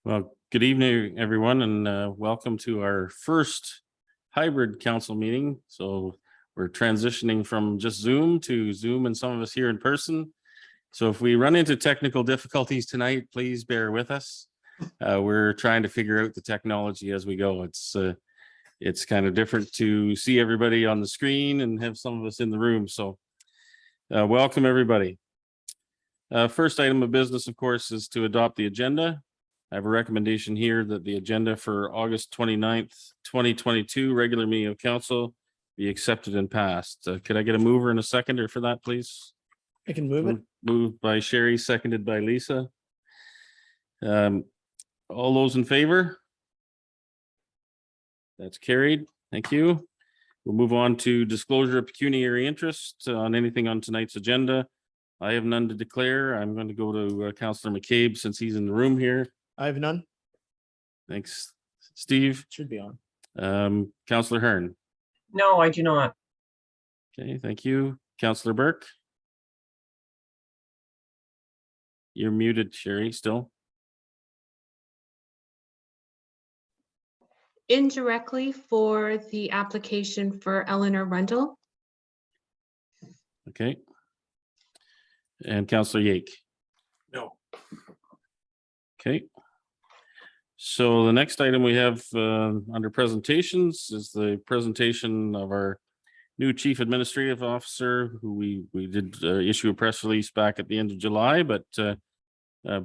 Well, good evening, everyone, and welcome to our first hybrid council meeting. So we're transitioning from just Zoom to Zoom and some of us here in person. So if we run into technical difficulties tonight, please bear with us. We're trying to figure out the technology as we go. It's kind of different to see everybody on the screen and have some of us in the room. So welcome, everybody. First item of business, of course, is to adopt the agenda. I have a recommendation here that the agenda for August 29th, 2022 regular meeting of council be accepted and passed. Could I get a mover and a seconder for that, please? I can move it. Moved by Sherry, seconded by Lisa. All those in favor? That's carried. Thank you. We'll move on to disclosure of pecuniary interest on anything on tonight's agenda. I have none to declare. I'm going to go to Councillor McCabe since he's in the room here. I have none. Thanks, Steve. Should be on. Councillor Hearn. No, I do not. Okay, thank you. Councillor Burke. You're muted, Sherry, still. Indirectly for the application for Eleanor Rundle. Okay. And Councillor Yake. No. Okay. So the next item we have under presentations is the presentation of our new Chief Administrative Officer, who we did issue a press release back at the end of July, but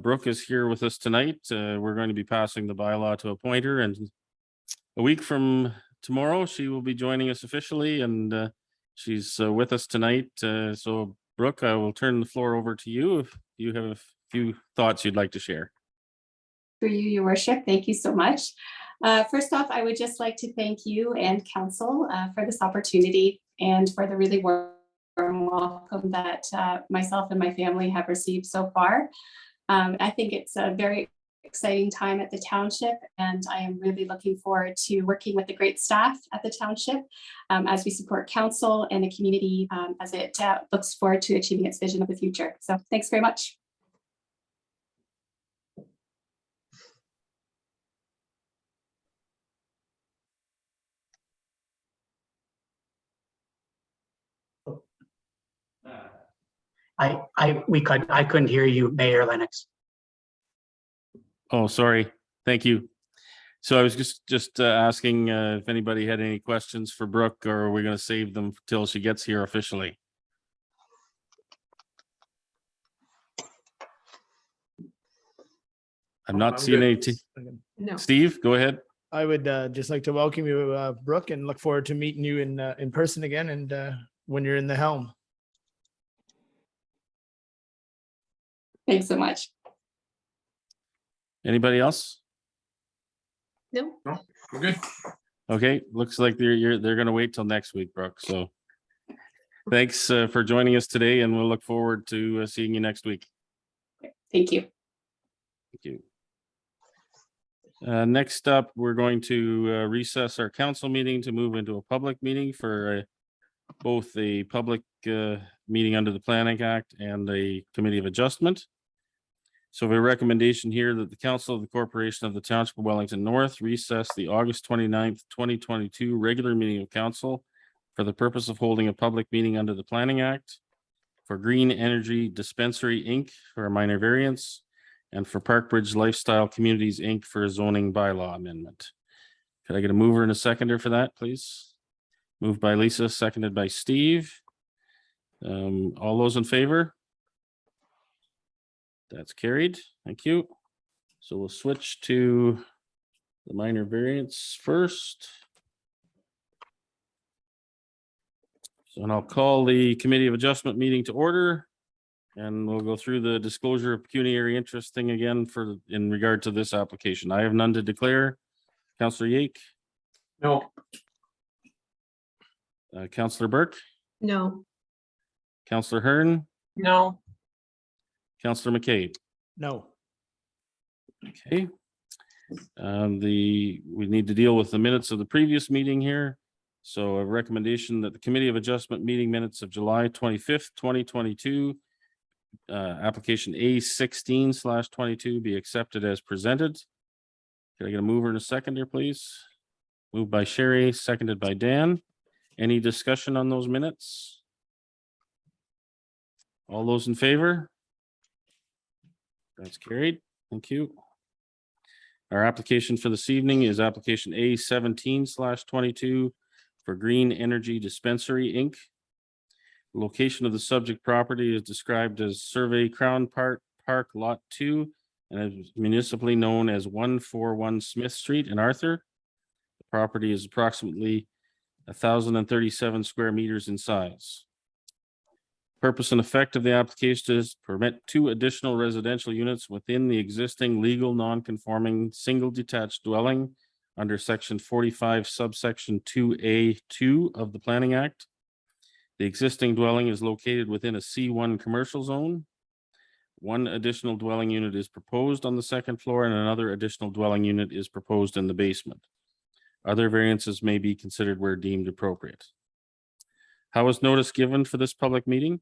Brooke is here with us tonight. We're going to be passing the bylaw to appoint her, and a week from tomorrow, she will be joining us officially, and she's with us tonight. So Brooke, I will turn the floor over to you if you have a few thoughts you'd like to share. For you, your worship, thank you so much. First off, I would just like to thank you and council for this opportunity and for the really warm welcome that myself and my family have received so far. I think it's a very exciting time at the township, and I am really looking forward to working with the great staff at the township as we support council and the community as it looks forward to achieving its vision of the future. So thanks very much. I couldn't hear you, Mayor Lennox. Oh, sorry. Thank you. So I was just asking if anybody had any questions for Brooke, or are we going to save them till she gets here officially? I'm not seeing any. No. Steve, go ahead. I would just like to welcome you, Brooke, and look forward to meeting you in person again, and when you're in the helm. Thanks so much. Anybody else? No. No, we're good. Okay, looks like they're going to wait till next week, Brooke. So thanks for joining us today, and we'll look forward to seeing you next week. Thank you. Thank you. Next up, we're going to recess our council meeting to move into a public meeting for both a public meeting under the Planning Act and a Committee of Adjustment. So we have a recommendation here that the Council of the Corporation of the Township of Wellington North recess the August 29th, 2022 regular meeting of council for the purpose of holding a public meeting under the Planning Act for Green Energy Dispensary, Inc. for a minor variance, and for Parkbridge Lifestyle Communities, Inc. for a zoning bylaw amendment. Could I get a mover and a seconder for that, please? Moved by Lisa, seconded by Steve. All those in favor? That's carried. Thank you. So we'll switch to the minor variance first. So, and I'll call the Committee of Adjustment meeting to order, and we'll go through the disclosure of pecuniary interest thing again in regard to this application. I have none to declare. Councillor Yake? No. Councillor Burke? No. Councillor Hearn? No. Councillor McCabe? No. Okay. We need to deal with the minutes of the previous meeting here. So a recommendation that the Committee of Adjustment meeting minutes of July 25th, 2022, application A16/22 be accepted as presented. Can I get a mover and a seconder, please? Moved by Sherry, seconded by Dan. Any discussion on those minutes? All those in favor? That's carried. Thank you. Our application for this evening is application A17/22 for Green Energy Dispensary, Inc. Location of the subject property is described as Survey Crown Park Lot 2 and is municipally known as 141 Smith Street in Arthur. The property is approximately 1,037 square meters in size. Purpose and effect of the application is permit 2 additional residential units within the existing legal non-conforming single detached dwelling under section 45 subsection 2A2 of the Planning Act. The existing dwelling is located within a C1 commercial zone. 1 additional dwelling unit is proposed on the 2nd floor and another additional dwelling unit is proposed in the basement. Other variances may be considered where deemed appropriate. How was notice given for this public meeting?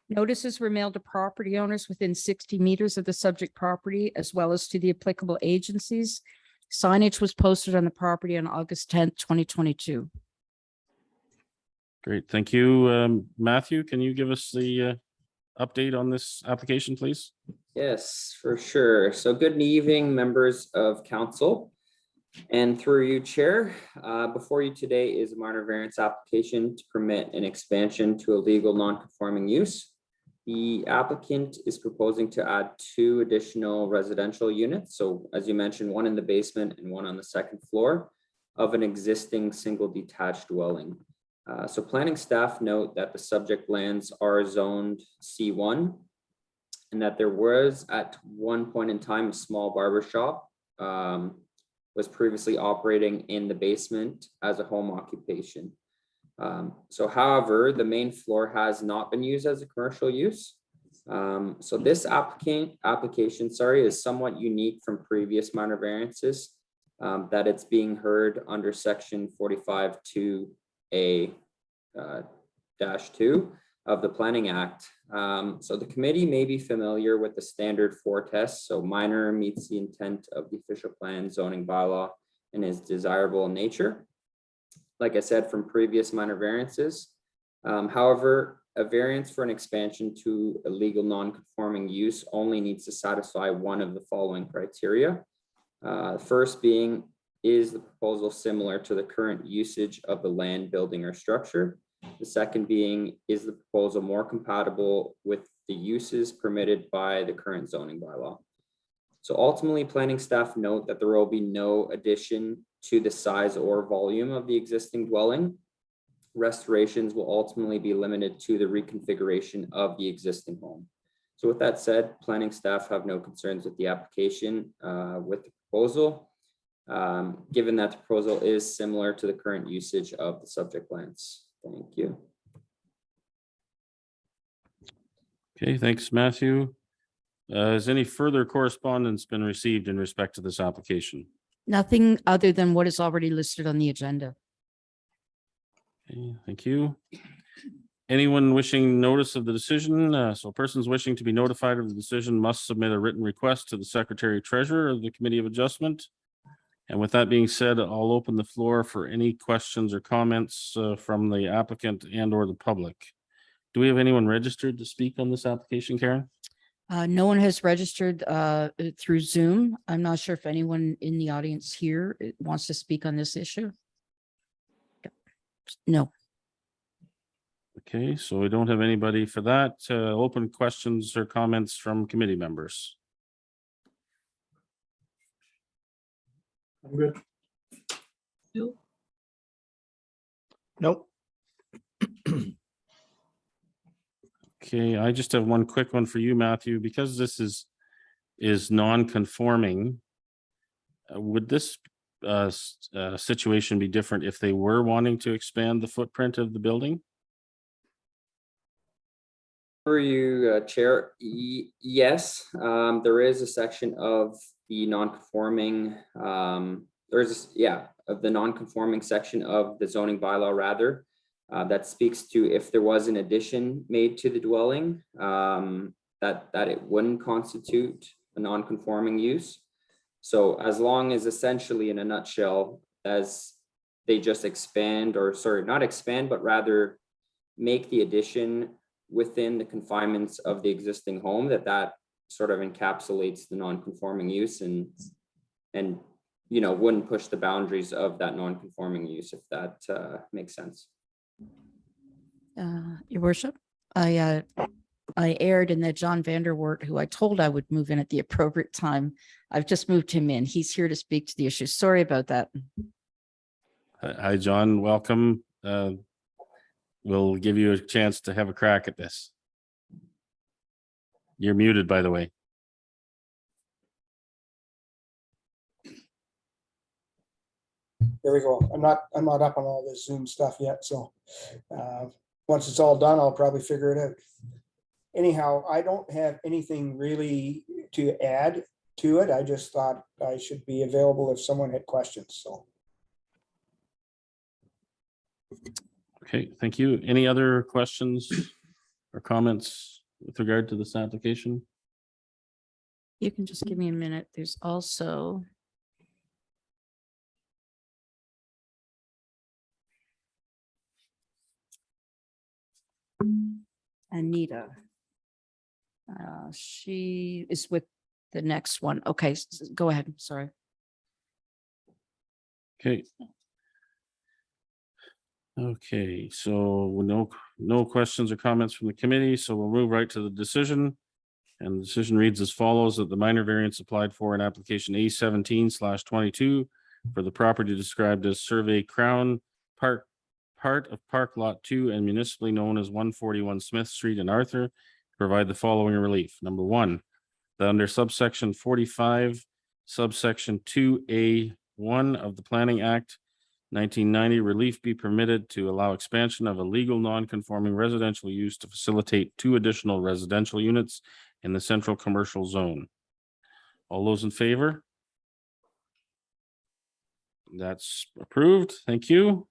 Notices were mailed to property owners within 60 meters of the subject property, as well as to the applicable agencies. Signage was posted on the property on August 10th, 2022. Great, thank you. Matthew, can you give us the update on this application, please? Yes, for sure. So good evening, members of council. And through you, Chair, before you today is a minor variance application to permit an expansion to a legal non-conforming use. The applicant is proposing to add 2 additional residential units. So as you mentioned, 1 in the basement and 1 on the 2nd floor of an existing single detached dwelling. So planning staff note that the subject lands are zoned C1 and that there was at one point in time a small barber shop was previously operating in the basement as a home occupation. So however, the main floor has not been used as a commercial use. So this application is somewhat unique from previous minor variances that it's being heard under section 45(2)(a)(2) of the Planning Act. So the committee may be familiar with the standard 4 tests. So minor meets the intent of the official plan, zoning bylaw, and is desirable in nature. Like I said, from previous minor variances. However, a variance for an expansion to a legal non-conforming use only needs to satisfy one of the following criteria. First being, is the proposal similar to the current usage of the land, building, or structure? The second being, is the proposal more compatible with the uses permitted by the current zoning bylaw? So ultimately, planning staff note that there will be no addition to the size or volume of the existing dwelling. Restorations will ultimately be limited to the reconfiguration of the existing home. So with that said, planning staff have no concerns with the application with the proposal, given that the proposal is similar to the current usage of the subject lands. Thank you. Okay, thanks, Matthew. Has any further correspondence been received in respect to this application? Nothing other than what is already listed on the agenda. Okay, thank you. Anyone wishing notice of the decision? So persons wishing to be notified of the decision must submit a written request to the Secretary Treasurer of the Committee of Adjustment. And with that being said, I'll open the floor for any questions or comments from the applicant and or the public. Do we have anyone registered to speak on this application, Karen? No one has registered through Zoom. I'm not sure if anyone in the audience here wants to speak on this issue. No. Okay, so we don't have anybody for that. Open questions or comments from committee members. I'm good. Nope. Okay, I just have one quick one for you, Matthew, because this is non-conforming. Would this situation be different if they were wanting to expand the footprint of the building? For you, Chair, yes, there is a section of the non-conforming, of the non-conforming section of the zoning bylaw rather, that speaks to if there was an addition made to the dwelling, that it wouldn't constitute a non-conforming use. So as long as essentially in a nutshell, as they just expand, or sorry, not expand, but rather make the addition within the confinements of the existing home, that sort of encapsulates the non-conforming use and wouldn't push the boundaries of that non-conforming use, if that makes sense. Your worship, I erred in that John Vanderwert, who I told I would move in at the appropriate time. I've just moved him in. He's here to speak to the issue. Sorry about that. Hi, John. Welcome. We'll give you a chance to have a crack at this. You're muted, by the way. There we go. I'm not up on all this Zoom stuff yet, so once it's all done, I'll probably figure it out. Anyhow, I don't have anything really to add to it. I just thought I should be available if someone had questions, so. Okay, thank you. Any other questions or comments with regard to this application? You can just give me a minute. There's also Anita. She is with the next one. Okay, go ahead. Sorry. Okay. Okay, so no questions or comments from the committee, so we'll move right to the decision. And the decision reads as follows: that the minor variance applied for in application A17/22 for the property described as Survey Crown Park, part of Park Lot 2 and municipally known as 141 Smith Street in Arthur, provide the following relief. Number one, that under subsection 45, subsection 2A1 of the Planning Act 1990, relief be permitted to allow expansion of a legal non-conforming residential use to facilitate 2 additional residential units in the central commercial zone. All those in favor? That's approved. Thank you.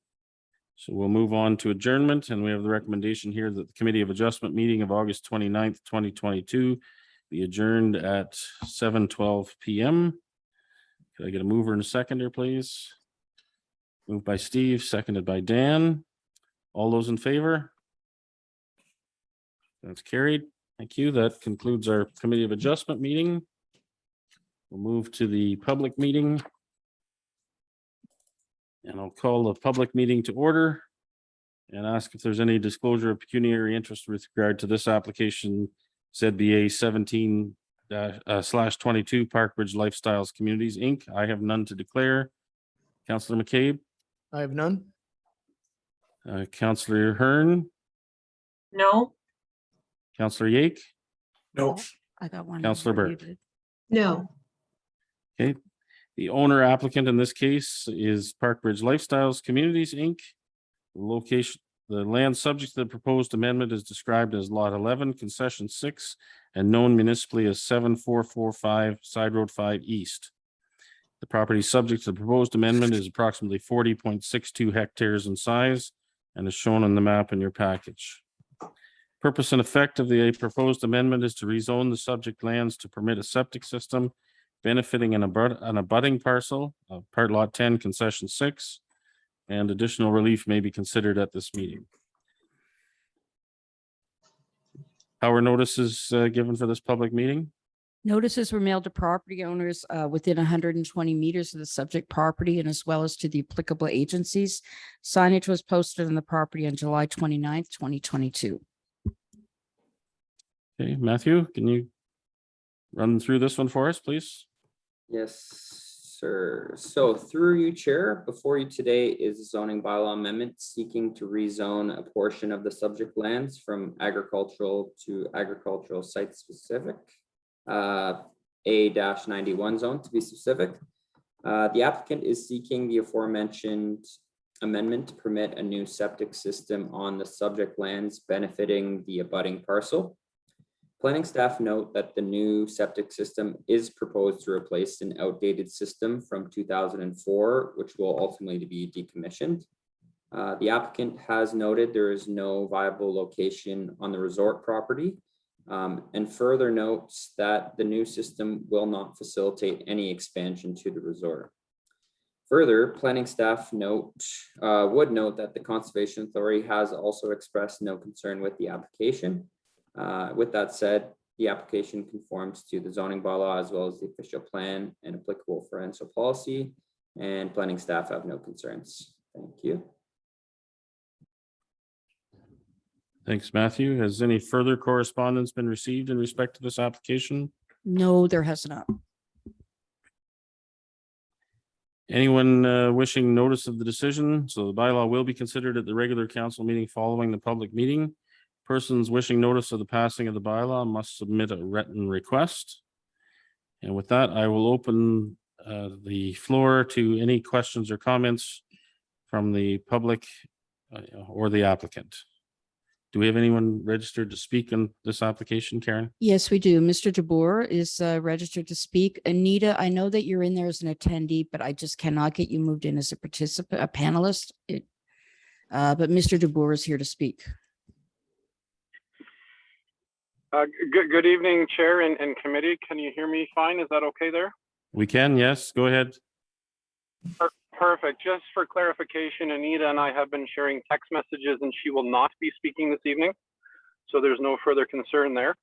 So we'll move on to adjournment, and we have the recommendation here that the Committee of Adjustment meeting of August 29th, 2022 be adjourned at 7:12 p.m. Could I get a mover and a seconder, please? Moved by Steve, seconded by Dan. All those in favor? That's carried. Thank you. That concludes our Committee of Adjustment meeting. We'll move to the public meeting. And I'll call the public meeting to order and ask if there's any disclosure of pecuniary interest with regard to this application, ZBA 17/22 Parkbridge Lifestyles Communities, Inc. I have none to declare. Councillor McCabe? I have none. Councillor Hearn? No. Councillor Yake? No. I got one. Councillor Burke. muted. No. Okay. The owner applicant in this case is Parkbridge Lifestyles Communities, Inc. The land subject to the proposed amendment is described as Lot 11, Concession 6, and known municipally as 7445 Side Road 5 East. The property subject to the proposed amendment is approximately 40.62 hectares in size and is shown on the map in your package. Purpose and effect of the proposed amendment is to rezone the subject lands to permit a septic system benefiting an abutting parcel of Part Lot 10, Concession 6, and additional relief may be considered at this meeting. How are notices given for this public meeting? Notices were mailed to property owners within 120 meters of the subject property and as well as to the applicable agencies. Signage was posted on the property on July 29th, 2022. Okay, Matthew, can you run through this one for us, please? Yes, sir. So through you, Chair, before you today is a zoning bylaw amendment seeking to rezone a portion of the subject lands from agricultural to agricultural site specific. A-91 zone to be specific. The applicant is seeking the aforementioned amendment to permit a new septic system on the subject lands benefiting the abutting parcel. Planning staff note that the new septic system is proposed to replace an outdated system from 2004, which will ultimately be decommissioned. The applicant has noted there is no viable location on the resort property And further notes that the new system will not facilitate any expansion to the resort. Further, planning staff would note that the Conservation Authority has also expressed no concern with the application. With that said, the application conforms to the zoning bylaw as well as the official plan and applicable forensic policy, and planning staff have no concerns. Thank you. Thanks, Matthew. Has any further correspondence been received in respect to this application? No, there has not. Anyone wishing notice of the decision? So the bylaw will be considered at the regular council meeting following the public meeting. Persons wishing notice of the passing of the bylaw must submit a written request. And with that, I will open the floor to any questions or comments from the public or the applicant. Do we have anyone registered to speak on this application, Karen? Yes, we do. Mr. DeBoer is registered to speak. Anita, I know that you're in there as an attendee, but I just cannot get you moved in as a participant, a panelist. But Mr. DeBoer is here to speak. Good evening, Chair and committee. Can you hear me fine? Is that okay there? We can, yes, go ahead. Perfect. Just for clarification, Anita and I have been sharing text messages and she will not be speaking this evening. So there's no further concern there.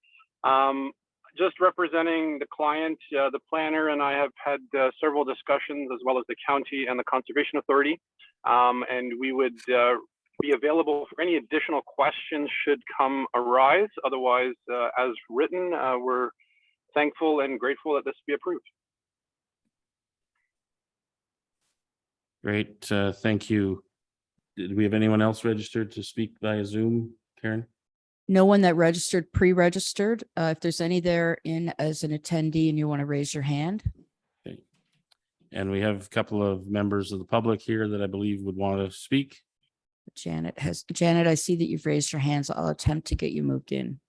Just representing the client, the planner and I have had several discussions as well as the county and the Conservation Authority. And we would be available for any additional questions should come arise. Otherwise, as written, we're thankful and grateful that this be approved. Great, thank you. Did we have anyone else registered to speak via Zoom, Karen? No one that registered, pre-registered. If there's any there in as an attendee and you want to raise your hand. Okay. And we have a couple of members of the public here that I believe would want to speak. Janet, I see that you've raised your hands. I'll attempt to get you moved in.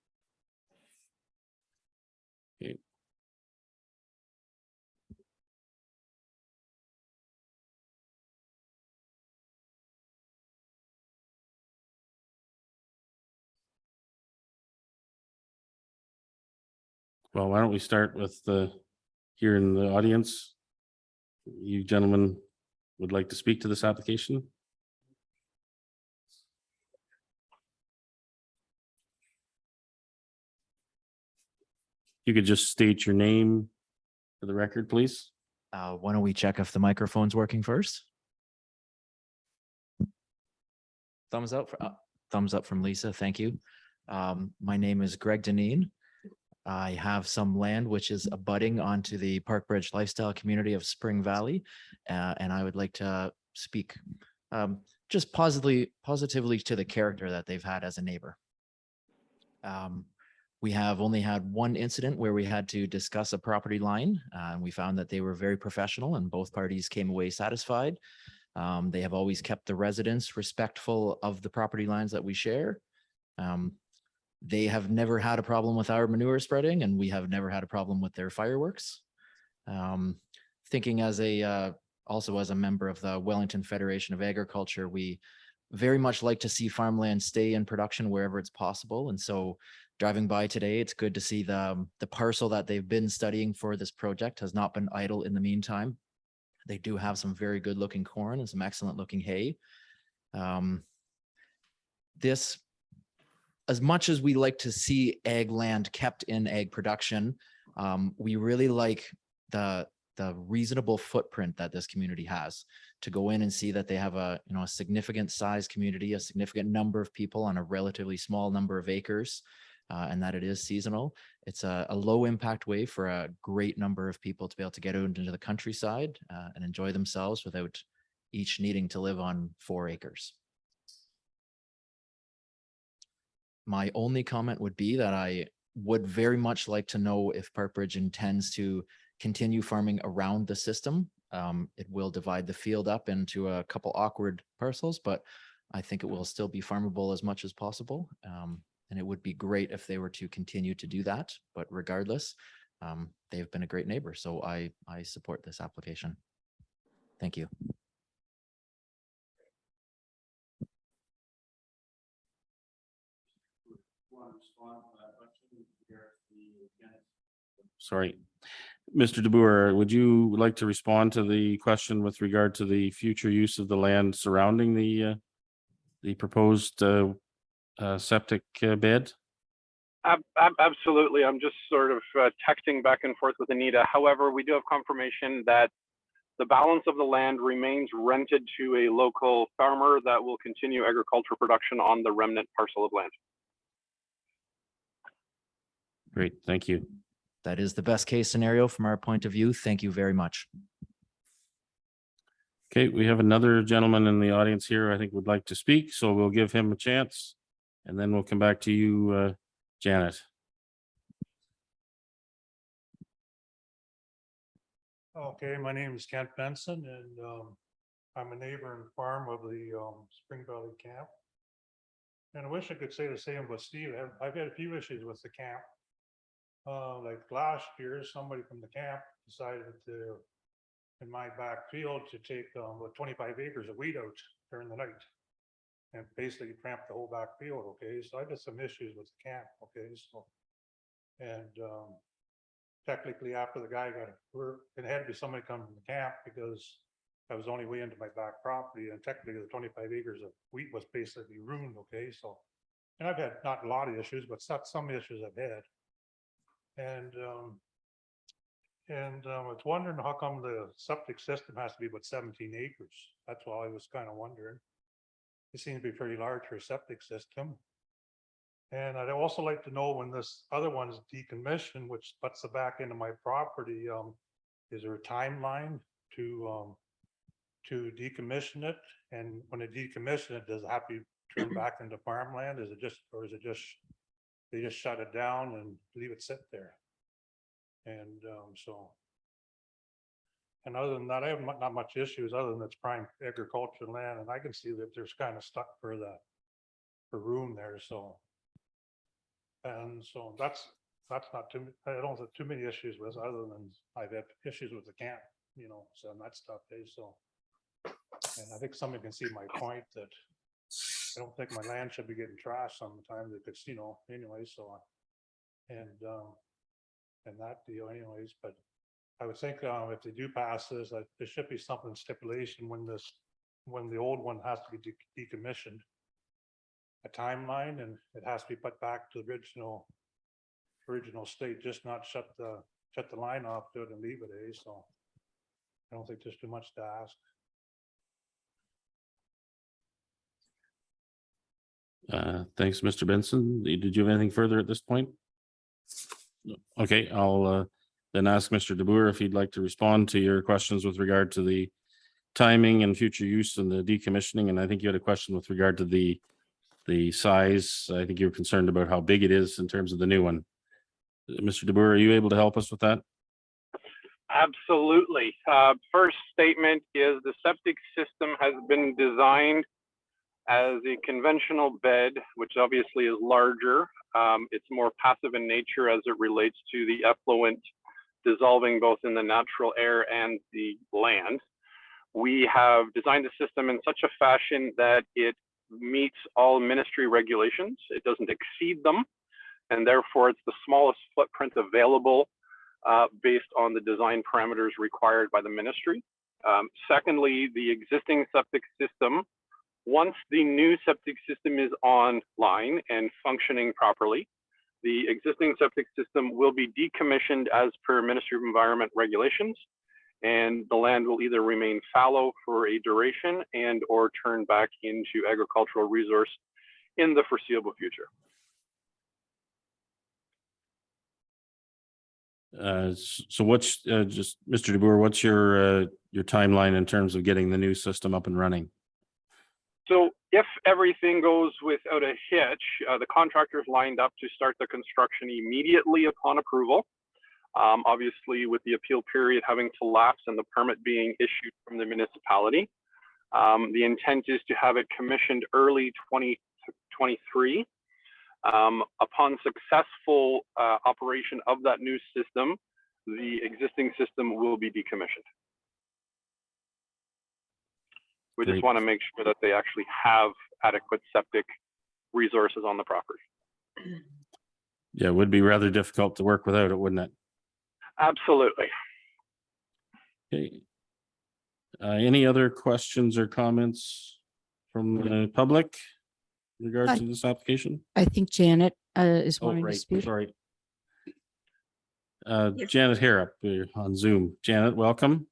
Okay. Well, why don't we start with here in the audience? You gentlemen would like to speak to this application? You could just state your name for the record, please. Why don't we check if the microphone's working first? Thumbs up from Lisa. Thank you. My name is Greg Deneen. I have some land which is abutting onto the Park Bridge lifestyle community of Spring Valley, and I would like to speak just positively to the character that they've had as a neighbor. We have only had one incident where we had to discuss a property line, and we found that they were very professional and both parties came away satisfied. They have always kept the residents respectful of the property lines that we share. They have never had a problem with our manure spreading, and we have never had a problem with their fireworks. Thinking as also as a member of the Wellington Federation of Agriculture, we very much like to see farmland stay in production wherever it's possible. And so driving by today, it's good to see the parcel that they've been studying for this project has not been idle in the meantime. They do have some very good looking corn and some excellent looking hay. This, as much as we like to see ag land kept in ag production, we really like the reasonable footprint that this community has, to go in and see that they have a significant size community, a significant number of people on a relatively small number of acres, and that it is seasonal. It's a low impact way for a great number of people to be able to get out into the countryside and enjoy themselves without each needing to live on 4 acres. My only comment would be that I would very much like to know if Parkbridge intends to continue farming around the system. It will divide the field up into a couple awkward parcels, but I think it will still be farmable as much as possible. And it would be great if they were to continue to do that. But regardless, they've been a great neighbor. So I support this application. Thank you. Sorry. Mr. DeBoer, would you like to respond to the question with regard to the future use of the land surrounding the proposed septic bed? Absolutely. I'm just sort of texting back and forth with Anita. However, we do have confirmation that the balance of the land remains rented to a local farmer that will continue agricultural production on the remnant parcel of land. Great, thank you. That is the best case scenario from our point of view. Thank you very much. Okay, we have another gentleman in the audience here, I think would like to speak, so we'll give him a chance. And then we'll come back to you, Janet. Okay, my name is Kent Benson and I'm a neighbor and farm of the Spring Valley camp. And I wish I could say the same about Steve. I've had a few issues with the camp. Like last year, somebody from the camp decided to, in my back field, to take about 25 acres of weed out during the night and basically tramp the whole back field. Okay, so I had some issues with the camp. Okay, so and technically after the guy got hurt, it had to be somebody coming from the camp because that was the only way into my back property, and technically the 25 acres of wheat was basically ruined. Okay, so and I've had not a lot of issues, but some issues I've had. And I was wondering how come the septic system has to be about 17 acres. That's all I was kind of wondering. It seems to be pretty large for a septic system. And I'd also like to know when this other one is decommissioned, which butts the back into my property, is there a timeline to decommission it? And when they decommission it, does it have to be turned back into farmland? Is it just they just shut it down and leave it sit there? And and other than that, I have not much issues other than it's prime agricultural land, and I can see that there's kind of stuck for room there. So, and so that's not too. I don't have too many issues with, other than I've had issues with the camp, so and that stuff. So, and I think somebody can see my point that I don't think my land should be getting trashed sometimes if it's, anyway. So, and that deal anyways, but I would think if they do pass this, that there should be something stipulation when the old one has to be decommissioned, a timeline, and it has to be put back to the original state, just not shut the line off to it and leave it. So I don't think there's too much to ask. Thanks, Mr. Benson. Did you have anything further at this point? No. Okay, I'll then ask Mr. DeBoer if he'd like to respond to your questions with regard to the timing and future use and the decommissioning. And I think you had a question with regard to the size. I think you were concerned about how big it is in terms of the new one. Mr. DeBoer, are you able to help us with that? Absolutely. First statement is the septic system has been designed as a conventional bed, which obviously is larger. It's more passive in nature as it relates to the effluent dissolving both in the natural air and the land. We have designed the system in such a fashion that it meets all ministry regulations. It doesn't exceed them, and therefore it's the smallest footprint available based on the design parameters required by the ministry. Secondly, the existing septic system, once the new septic system is online and functioning properly, the existing septic system will be decommissioned as per Ministry of Environment regulations, and the land will either remain fallow for a duration and or turn back into agricultural resource in the foreseeable future. So what's just Mr. DeBoer, what's your timeline in terms of getting the new system up and running? So if everything goes without a hitch, the contractor's lined up to start the construction immediately upon approval. Obviously, with the appeal period having to lapse and the permit being issued from the municipality, the intent is to have it commissioned early 2023. Upon successful operation of that new system, the existing system will be decommissioned. We just want to make sure that they actually have adequate septic resources on the property. Yeah, it would be rather difficult to work without it, wouldn't it? Absolutely. Okay. Any other questions or comments from the public in regards Hi. to this application? I think Janet is Oh, wanting to right, speak. sorry. Yes. Janet Harrop on Zoom. Janet, welcome.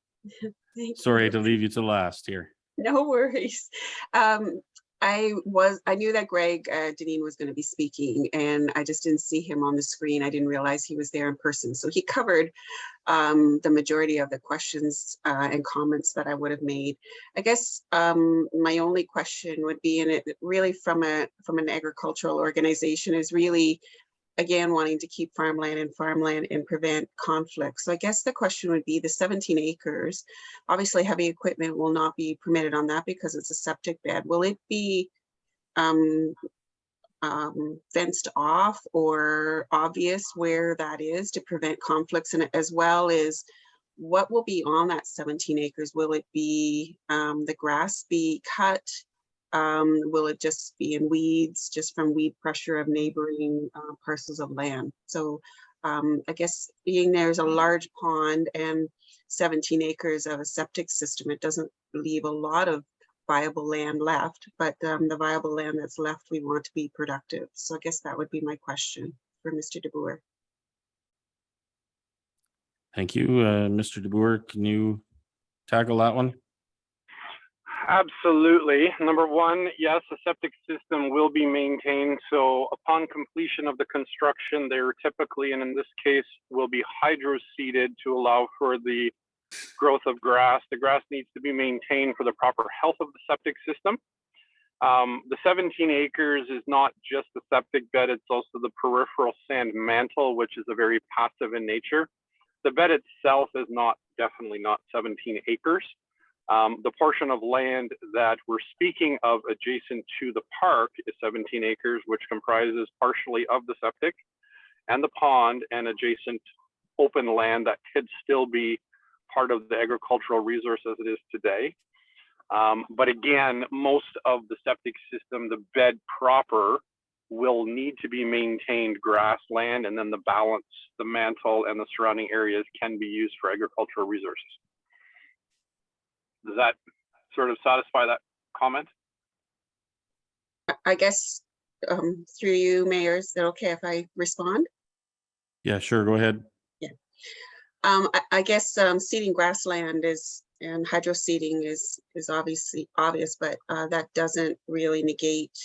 Thank Sorry you. to leave you to last here. No worries. I knew that Greg Deneen was going to be speaking, and I just didn't see him on the screen. I didn't realize he was there in person. So he covered the majority of the questions and comments that I would have made. I guess my only question would be, and it really from an agricultural organization, is really, again, wanting to keep farmland and prevent conflict. So I guess the question would be the 17 acres, obviously heavy equipment will not be permitted on that because it's a septic bed. Will it be fenced off or obvious where that is to prevent conflicts? And as well as what will be on that 17 acres? Will it be the grass be cut? Will it just be in weeds, just from weed pressure of neighboring parcels of land? So I guess being there's a large pond and 17 acres of a septic system, it doesn't leave a lot of viable land left, but the viable land that's left, we want to be productive. So I guess that would be my question for Mr. DeBoer. Thank you. Mr. DeBoer, can you tackle that one? Absolutely. Number one, yes, the septic system will be maintained. So upon completion of the construction, they're typically, and in this case, will be hydro-seeded to allow for the growth of grass. The grass needs to be maintained for the proper health of the septic system. The 17 acres is not just the septic bed, it's also the peripheral sand mantle, which is a very passive in nature. The bed itself is definitely not 17 acres. The portion of land that we're speaking of adjacent to the park is 17 acres, which comprises partially of the septic and the pond and adjacent open land that could still be part of the agricultural resource as it is today. But again, most of the septic system, the bed proper, will need to be maintained grassland, and then the balance, the mantle and the surrounding areas can be used for agricultural resources. Does that sort of satisfy that comment? I guess through you, Mayor, is that okay if I respond? Yeah, sure. Go ahead. Yeah. I guess seeding grassland and hydro seeding is obviously obvious, but that doesn't really negate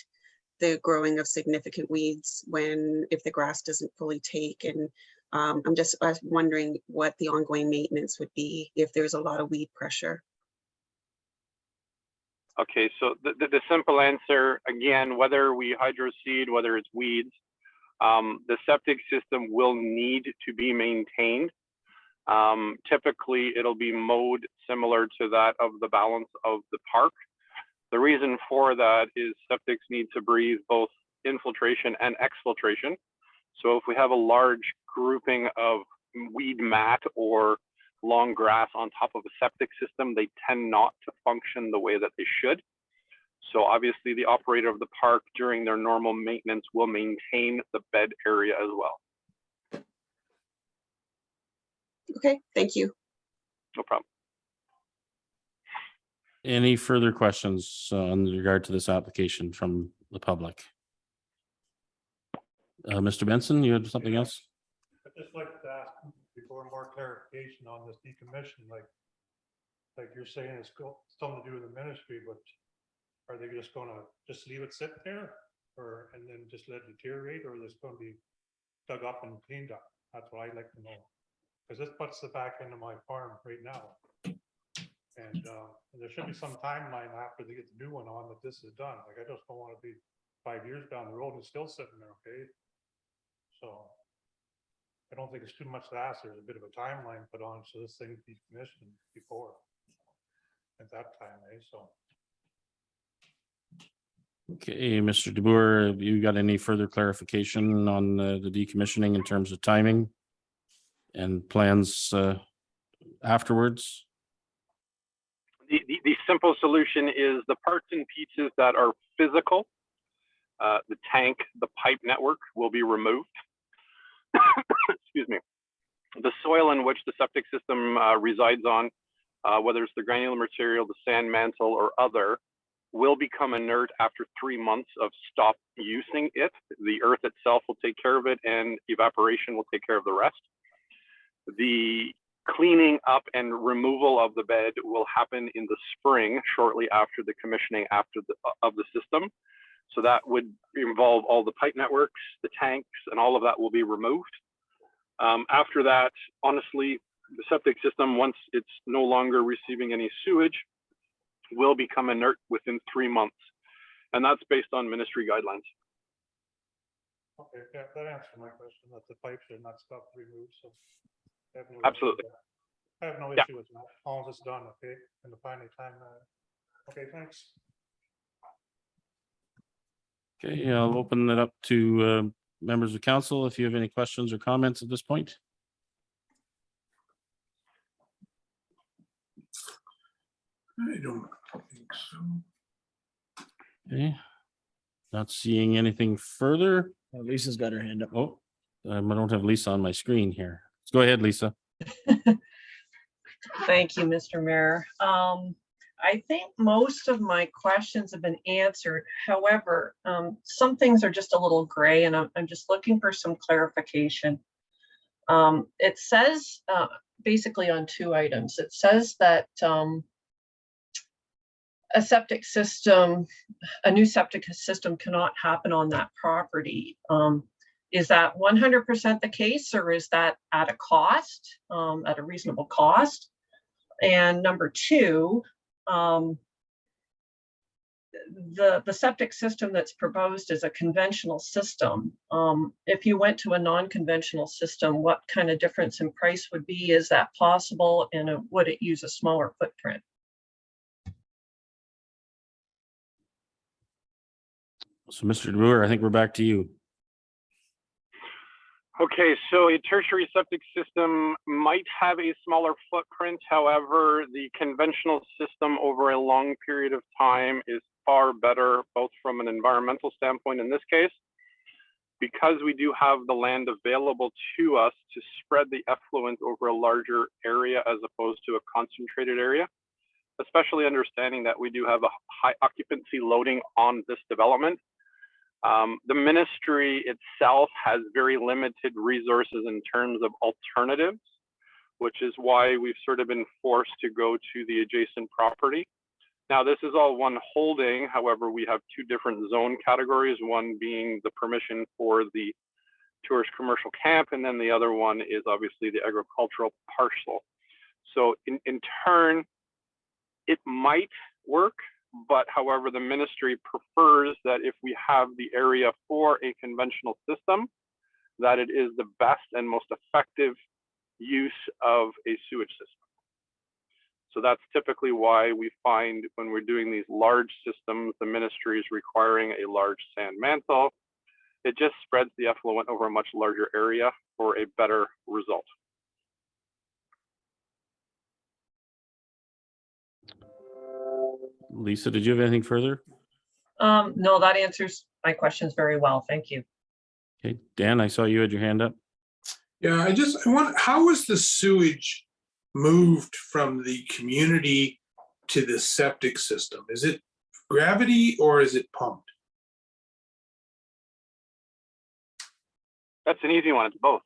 the growing of significant weeds if the grass doesn't fully take. And I'm just wondering what the ongoing maintenance would be if there's a lot of weed pressure. Okay, so the simple answer, again, whether we hydro seed, whether it's weeds, the septic system will need to be maintained. Typically, it'll be mowed similar to that of the balance of the park. The reason for that is septics need to breathe both infiltration and exfiltration. So if we have a large grouping of weed mat or long grass on top of a septic system, they tend not to function the way that they should. So obviously the operator of the park during their normal maintenance will maintain the bed area as well. Okay, thank you. No problem. Any further questions in regard to this application from the public? Mr. Benson, you had something else? I'd just like to ask before more clarification on this decommission, like you're saying it's something to do with the ministry, but are they just gonna just leave it sit there and then just let it deteriorate, or is it going to be dug up and cleaned up? That's what I'd like to know. Because this puts the back end of my farm right now. And there should be some timeline after they get the new one on that this is done. Like, I just don't want to be 5 years down the road and still sitting there, okay? So I don't think it's too much to ask. There's a bit of a timeline put on so this thing be commissioned before at that time, eh? So. Okay, Mr. DeBoer, have you got any further clarification on the decommissioning in terms of timing and plans afterwards? The simple solution is the parts and pieces that are physical, the tank, the pipe network will be removed. excuse me, the soil in which the septic system resides on, whether it's the granular material, the sand mantle, or other, will become inert after 3 months of stop using it. The earth itself will take care of it, and evaporation will take care of the rest. The cleaning up and removal of the bed will happen in the spring, shortly after the commissioning of the system. So that would involve all the pipe networks, the tanks, and all of that will be removed. After that, honestly, the septic system, once it's no longer receiving any sewage, will become inert within 3 months. And that's based on ministry guidelines. Okay, yeah, that answered my question, that the pipes are not stuff removed, so. I have no issue with Absolutely. that. I have no Yeah. issue with that, as long as it's done, okay, in the finding time. Okay, thanks. Okay, I'll open it up to members of council if you have any questions or comments at this point. I don't think so. Okay. Not seeing anything further. Lisa's got her hand up. Oh, I don't have Lisa on my screen here. Let's go ahead, Lisa. Thank you, Mr. Mayor. I think most of my questions have been answered. However, some things are just a little gray, and I'm just looking for some clarification. It says basically on 2 items. It says that a septic system, a new septic system cannot happen on that property. Is that 100% the case, or is that at a cost, at a reasonable cost? And number 2, the septic system that's proposed is a conventional system. If you went to a non-conventional system, what kind of difference in price would be? Is that possible? And would it use a smaller footprint? So Mr. Brewer, I think we're back to you. Okay, so a tertiary septic system might have a smaller footprint. However, the conventional system over a long period of time is far better, both from an environmental standpoint in this case, because we do have the land available to us to spread the effluent over a larger area as opposed to a concentrated area, especially understanding that we do have a high occupancy loading on this development. The ministry itself has very limited resources in terms of alternatives, which is why we've sort of been forced to go to the adjacent property. Now, this is all one holding. However, we have 2 different zone categories, one being the permission for the tourist commercial camp, and then the other one is obviously the agricultural parcel. So in turn, it might work. But however, the ministry prefers that if we have the area for a conventional system, that it is the best and most effective use of a sewage system. So that's typically why we find when we're doing these large systems, the ministry is requiring a large sand mantle. It just spreads the effluent over a much larger area for a better result. Lisa, did you have anything further? No, that answers my questions very well. Thank you. Okay, Dan, I saw you had your hand up. Yeah, I want, how is the sewage moved from the community to the septic system? Is it gravity or is it pumped? That's an easy one. It's both.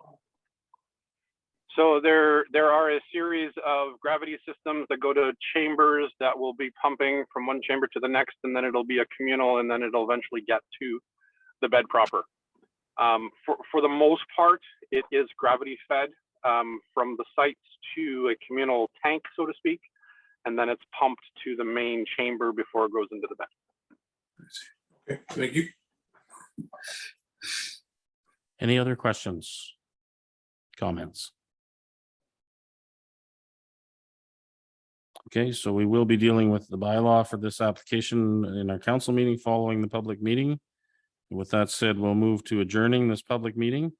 So there are a series of gravity systems that go to chambers that will be pumping from one chamber to the next, and then it'll be a communal, and then it'll eventually get to the bed proper. For the most part, it is gravity fed from the sites to a communal tank, so to speak, and then it's pumped to the main chamber before it goes into the bed. Okay, thank you. Any other questions? Comments? Okay, so we will be dealing with the bylaw for this application in our council meeting following the public meeting. With that said, we'll move to adjourning this public meeting.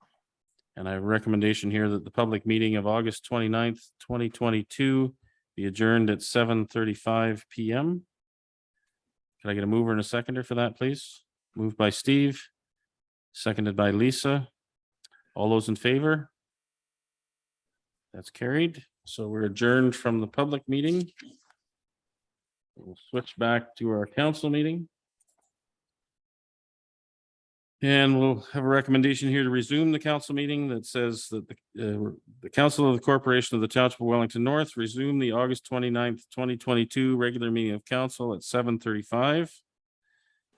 And I have a recommendation here that the public meeting of August 29th, 2022 be adjourned at 7:35 p.m. Can I get a mover and a seconder for that, please? Moved by Steve, seconded by Lisa. All those in favor? That's carried. So we're adjourned from the public meeting. We'll switch back to our council meeting. And we'll have a recommendation here to resume the council meeting that says that the council of the corporation of the Township of Wellington North resume the August 29th, 2022 regular meeting of council at 7:35.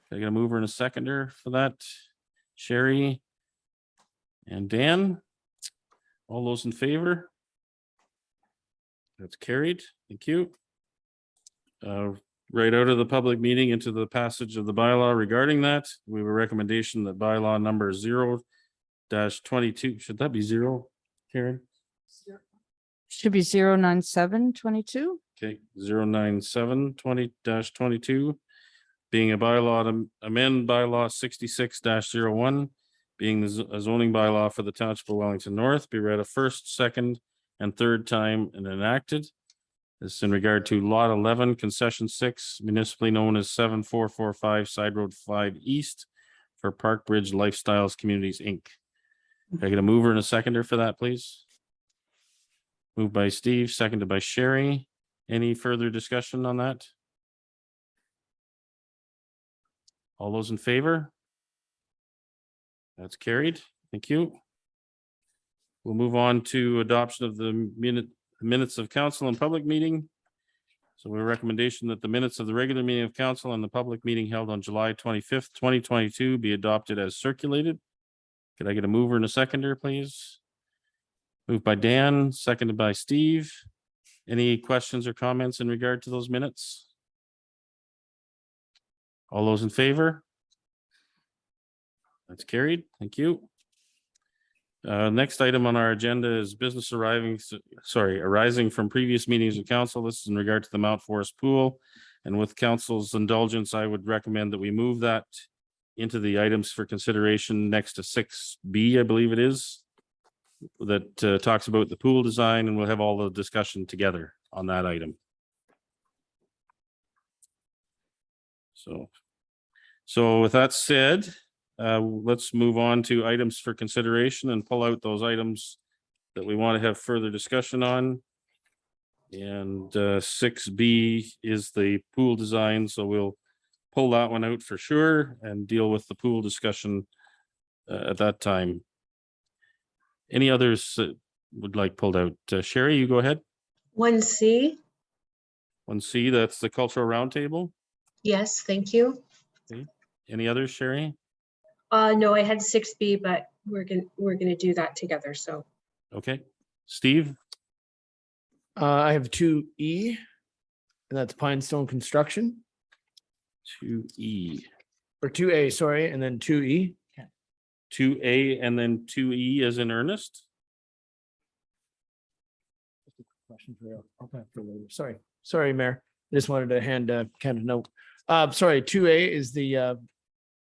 Can I get a mover and a seconder for that? Sherry and Dan. All those in favor? That's carried. Thank you. Right out of the public meeting into the passage of the bylaw regarding that, we have a recommendation that bylaw number 0-22, should that be 0, Karen? Should be 09722. Okay, 097-20-22, being a bylaw to amend bylaw 66-01, being a zoning bylaw for the Township of Wellington North, be read a first, second, and third time and enacted. This is in regard to lot 11, concession 6, municipally known as 7445 Side Road 5 East for Park Bridge Lifestyles Communities, Inc. Can I get a mover and a seconder for that, please? Moved by Steve, seconded by Sherry. Any further discussion on that? All those in favor? That's carried. Thank you. We'll move on to adoption of the minutes of council and public meeting. So we have a recommendation that the minutes of the regular meeting of council and the public meeting held on July 25th, 2022 be adopted as circulated. Could I get a mover and a seconder, please? Moved by Dan, seconded by Steve. Any questions or comments in regard to those minutes? All those in favor? That's carried. Thank you. Next item on our agenda is business arising from previous meetings of council. This is in regard to the Mount Forest Pool. And with council's indulgence, I would recommend that we move that into the items for consideration next to 6B, I believe it is, that talks about the pool design, and we'll have all the discussion together on that item. So with that said, let's move on to items for consideration and pull out those items that we want to have further discussion on. And 6B is the pool design, so we'll pull that one out for sure and deal with the pool discussion at that time. Any others would like pulled out? Sherry, you go ahead. 1C. 1C, that's the cultural roundtable. Yes, thank you. Okay. Any others, Sherry? No, I had 6B, but we're gonna do that together, so. Okay. Steve? I have 2E, and that's Pinestone Construction, 2E. or 2A, sorry, and then 2E. 2A and then 2E as in Ernest? Question for later. Sorry, Mayor. I just wanted to hand kind of note. Sorry, 2A is the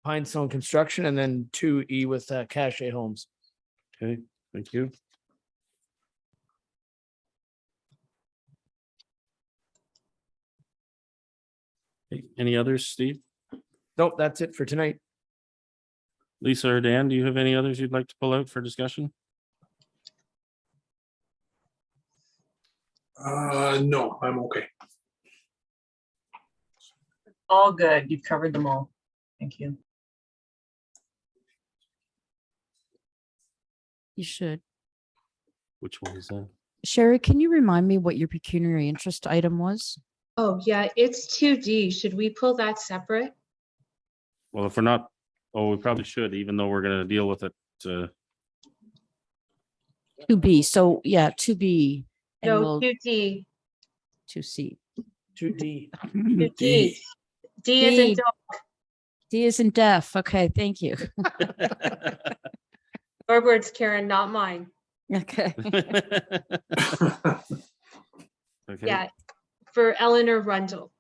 Pinestone Construction, and then 2E with Cache Homes. Okay, thank you. Okay, any others, Steve? Nope, that's it for tonight. Lisa or Dan, do you have any others you'd like to pull out for discussion? No, I'm okay. All good. You've covered them all. Thank you. You should. Which one is that? Sherry, can you remind me what your pecuniary interest item was? Oh, yeah, it's 2D. Should we pull that separate? Well, if we're not, we probably should, even though we're gonna deal with it. 2B. So yeah, 2B. And No, we'll 2D. 2C. 2D. 2D. D is in dog. D is in deaf. Okay, thank you. Your words, Karen, not mine. Okay. Okay. Yeah, for Eleanor Rundle.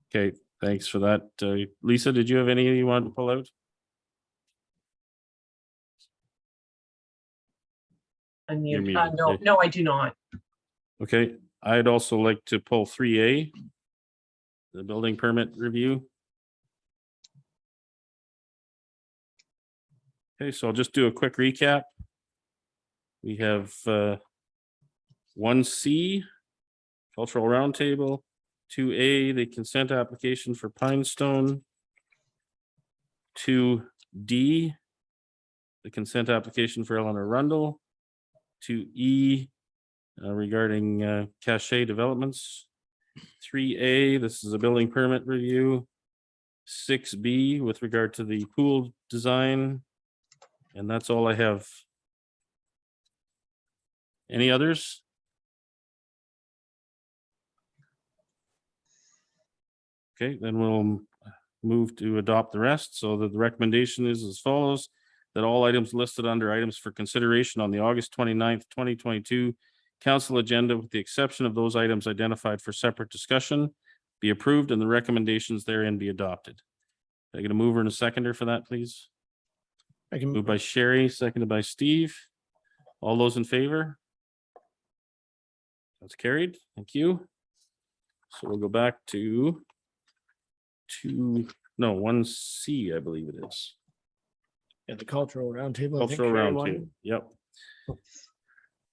Okay, thanks for that. Lisa, did you have any you wanted to pull out? You're Unmute. muted. No, Okay. no, I do not. Okay, I'd also like to pull 3A, the building permit review. Okay, so I'll just do a quick recap. We have 1C, Cultural Roundtable, 2A, the consent application for Pine Stone, 2D, the consent application for Eleanor Rundle, 2E, regarding Cache Developments, 3A, this is a building permit review, 6B with regard to the pool design, and that's all I have. Any others? Okay, then we'll move to adopt the rest. So that the recommendation is as follows, that all items listed under items for consideration on the August 29th, 2022 council agenda, with the exception of those items identified for separate discussion, be approved and the recommendations therein be adopted. Can I get a mover and a seconder for that, please? I can Moved by Sherry, seconded by Steve. All those in favor? That's carried. Thank you. So we'll go back to 1C, I believe it is. Yeah, the cultural roundtable. I think Cultural Sherry Roundtable, wanted. yep.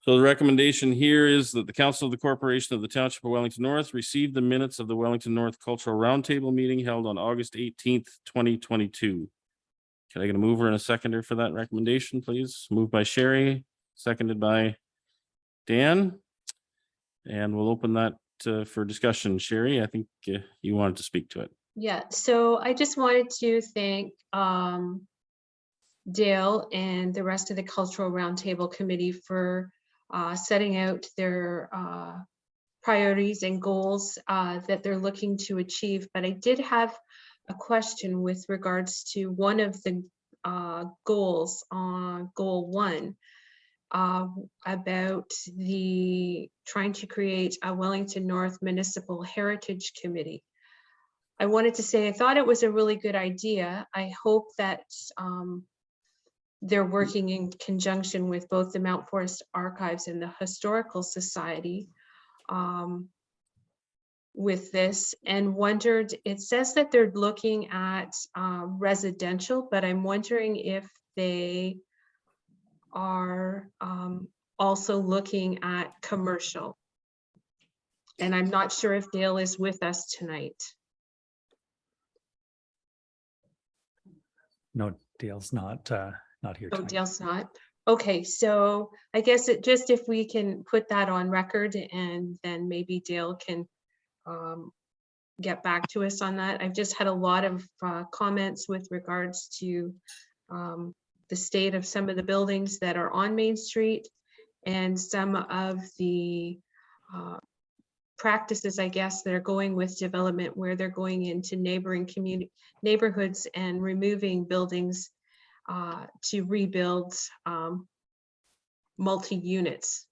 So the recommendation here is that the Council of the Corporation of the Township of Wellington North receive the minutes of the Wellington North Cultural Roundtable meeting held on August 18th, 2022. Can I get a mover and a seconder for that recommendation, please? Moved by Sherry, seconded by Dan. And we'll open that for discussion. Sherry, I think you wanted to speak to it. Yeah, so I just wanted to thank Dale and the rest of the Cultural Roundtable Committee for setting out their priorities and goals that they're looking to achieve. But I did have a question with regards to one of the goals on goal 1 about the trying to create a Wellington North Municipal Heritage Committee. I wanted to say I thought it was a really good idea. I hope that they're working in conjunction with both the Mount Forest Archives and the Historical Society with this, and wondered, it says that they're looking at residential, but I'm wondering if they are also looking at commercial. And I'm not sure if Dale is with us tonight. No, Dale's not here Oh, tonight. Dale's not. Okay, so I guess it just, if we can put that on record, and then maybe Dale can get back to us on that. I've just had a lot of comments with regards to the state of some of the buildings that are on Main Street, and some of the practices, I guess, that are going with development, where they're going into neighboring neighborhoods and removing buildings to rebuild multi-units.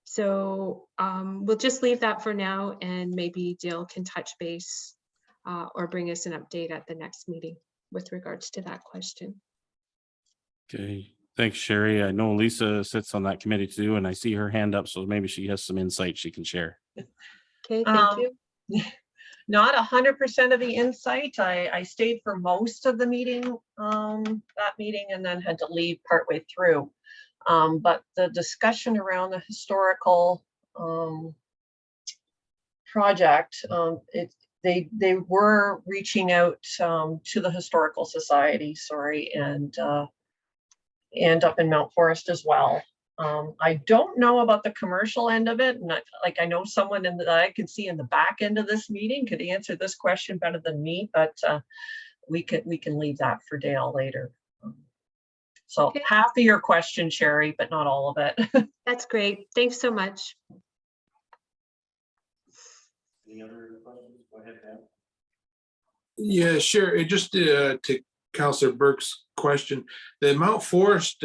So we'll just leave that for now, and maybe Dale can touch base or bring us an update at the next meeting with regards to that question. Okay, thanks, Sherry. I know Lisa sits on that committee too, and I see her hand up, so maybe she has some insight she can share. Okay, thank you. Not 100% of the insight. I stayed for most of the meeting, that meeting, and then had to leave partway through. But the discussion around the historical project, they were reaching out to the Historical Society, and up in Mount Forest as well. I don't know about the commercial end of it, and I know someone that I can see in the back end of this meeting could answer this question better than me, but we can leave that for Dale later. So Okay. Half of your question, Sherry, but not all of it. That's great. Thanks so much. Any other questions? Go ahead, Dan. Yeah, sure. Just to Councillor Burke's question, the Mount Forest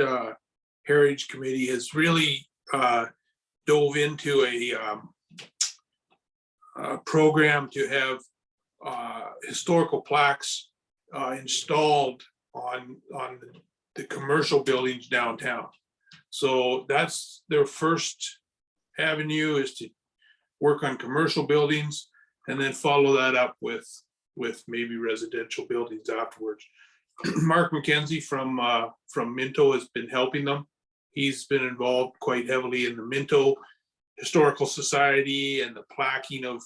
Heritage Committee has really dove into a program to have historical plaques installed on the commercial buildings downtown. So that's their first avenue, is to work on commercial buildings and then follow that up with maybe residential buildings afterwards. Mark McKenzie from Minto has been helping them. He's been involved quite heavily in the Minto Historical Society and the plaquing of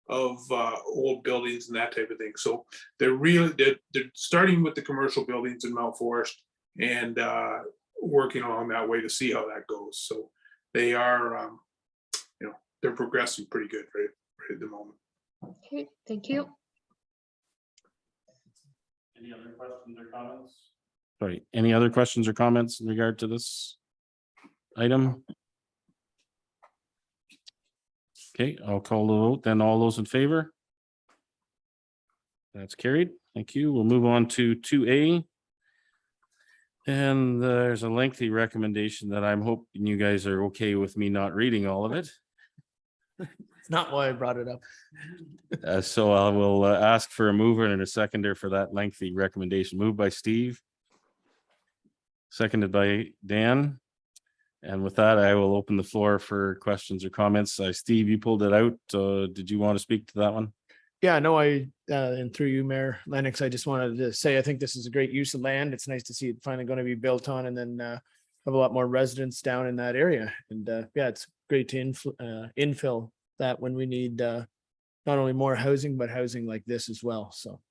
old buildings and that type of thing. So they're starting with the commercial buildings in Mount Forest and working along that way to see how that goes. So they are, they're progressing pretty good right at the moment. Okay, thank you. Any other questions or comments? Sorry, any other questions or comments in regard to this item? Okay, I'll call the vote. Then all those in favor? That's carried. Thank you. We'll move on to 2A. And there's a lengthy recommendation that I'm hoping you guys are okay with me not reading all of it. It's not why I brought it up. So I will ask for a mover and a seconder for that lengthy recommendation. Moved by Steve. Seconded by Dan. And with that, I will open the floor for questions or comments. Steve, you pulled it out. Did you want to speak to that one? Yeah, no, and through you, Mayor Lennox, I just wanted to say, I think this is a great use of land. It's nice to see it finally going to be built on and then have a lot more residents down in that area. And yeah, it's great to infill that when we need not only more housing, but housing like this as well. So.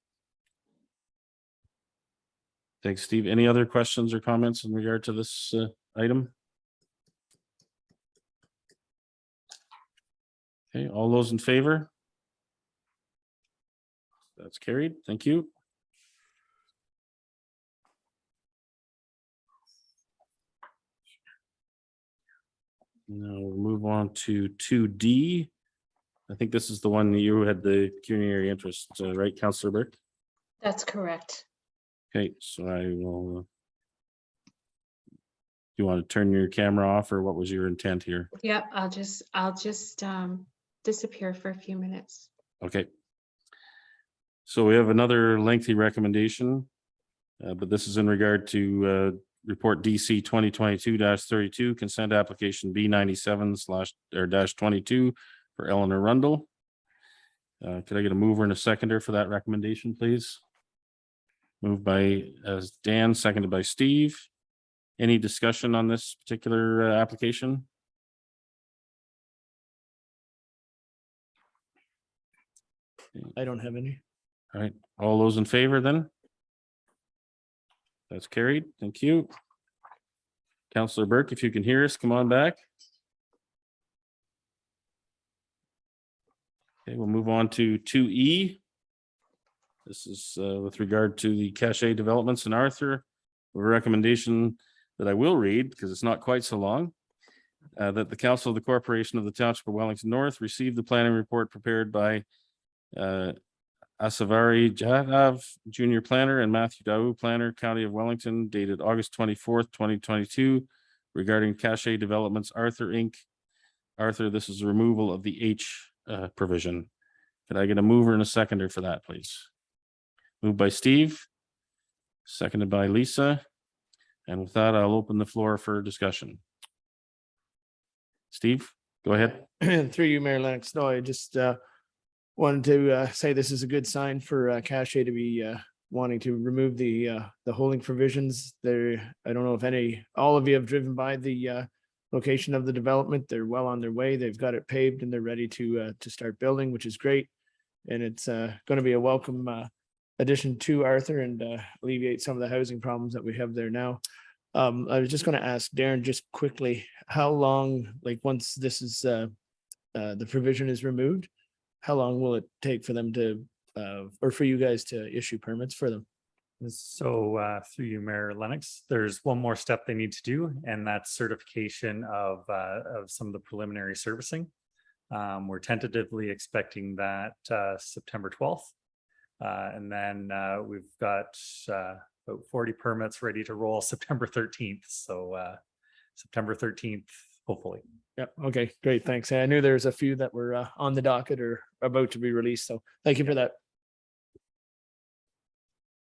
Thanks, Steve. Any other questions or comments in regard to this item? Okay, all those in favor? That's carried. Thank you. Now we'll move on to 2D. I think this is the one that you had the pecuniary interest, right, Councillor Burke? That's correct. Okay, so I will. You want to turn your camera off, or what was your intent here? Yeah, I'll just disappear for a few minutes. Okay. So we have another lengthy recommendation, but this is in regard to report DC 2022-32 consent application B97/22 for Eleanor Rundle. Could I get a mover and a seconder for that recommendation, please? Moved by Dan, seconded by Steve. Any discussion on this particular application? I don't have any. All right, all those in favor then? That's carried. Thank you. Councillor Burke, if you can hear us, come on back. Okay, we'll move on to 2E. This is with regard to the Cache developments in Arthur. A recommendation that I will read because it's not quite so long. That the Council of the Corporation of the Township of Wellington North received the planning report prepared by Asavari Jadav, Junior Planner, and Matthew Daou, Planner, County of Wellington, dated August 24th, 2022, regarding Cache Developments, Arthur Inc. Arthur, this is a removal of the H provision. Could I get a mover and a seconder for that, please? Moved by Steve, seconded by Lisa. And with that, I'll open the floor for discussion. Steve, go ahead. Through you, Mayor Lennox. No, I just wanted to say this is a good sign for Cache to be wanting to remove the holding provisions there. I don't know if all of you have driven by the location of the development. They're well on their way. They've got it paved and they're ready to start building, which is great. And it's going to be a welcome addition to Arthur and alleviate some of the housing problems that we have there now. I was just going to ask Darren just quickly, how long, like once this is the provision is removed, how long will it take for them to or for you guys to issue permits for them? So through you, Mayor Lennox, there's one more step they need to do, and that's certification of some of the preliminary servicing. We're tentatively expecting that September 12th. And then we've got about 40 permits ready to roll September 13th. So September 13th, hopefully. Yep. Okay, great. Thanks. I knew there's a few that were on the docket or about to be released. So thank you for that.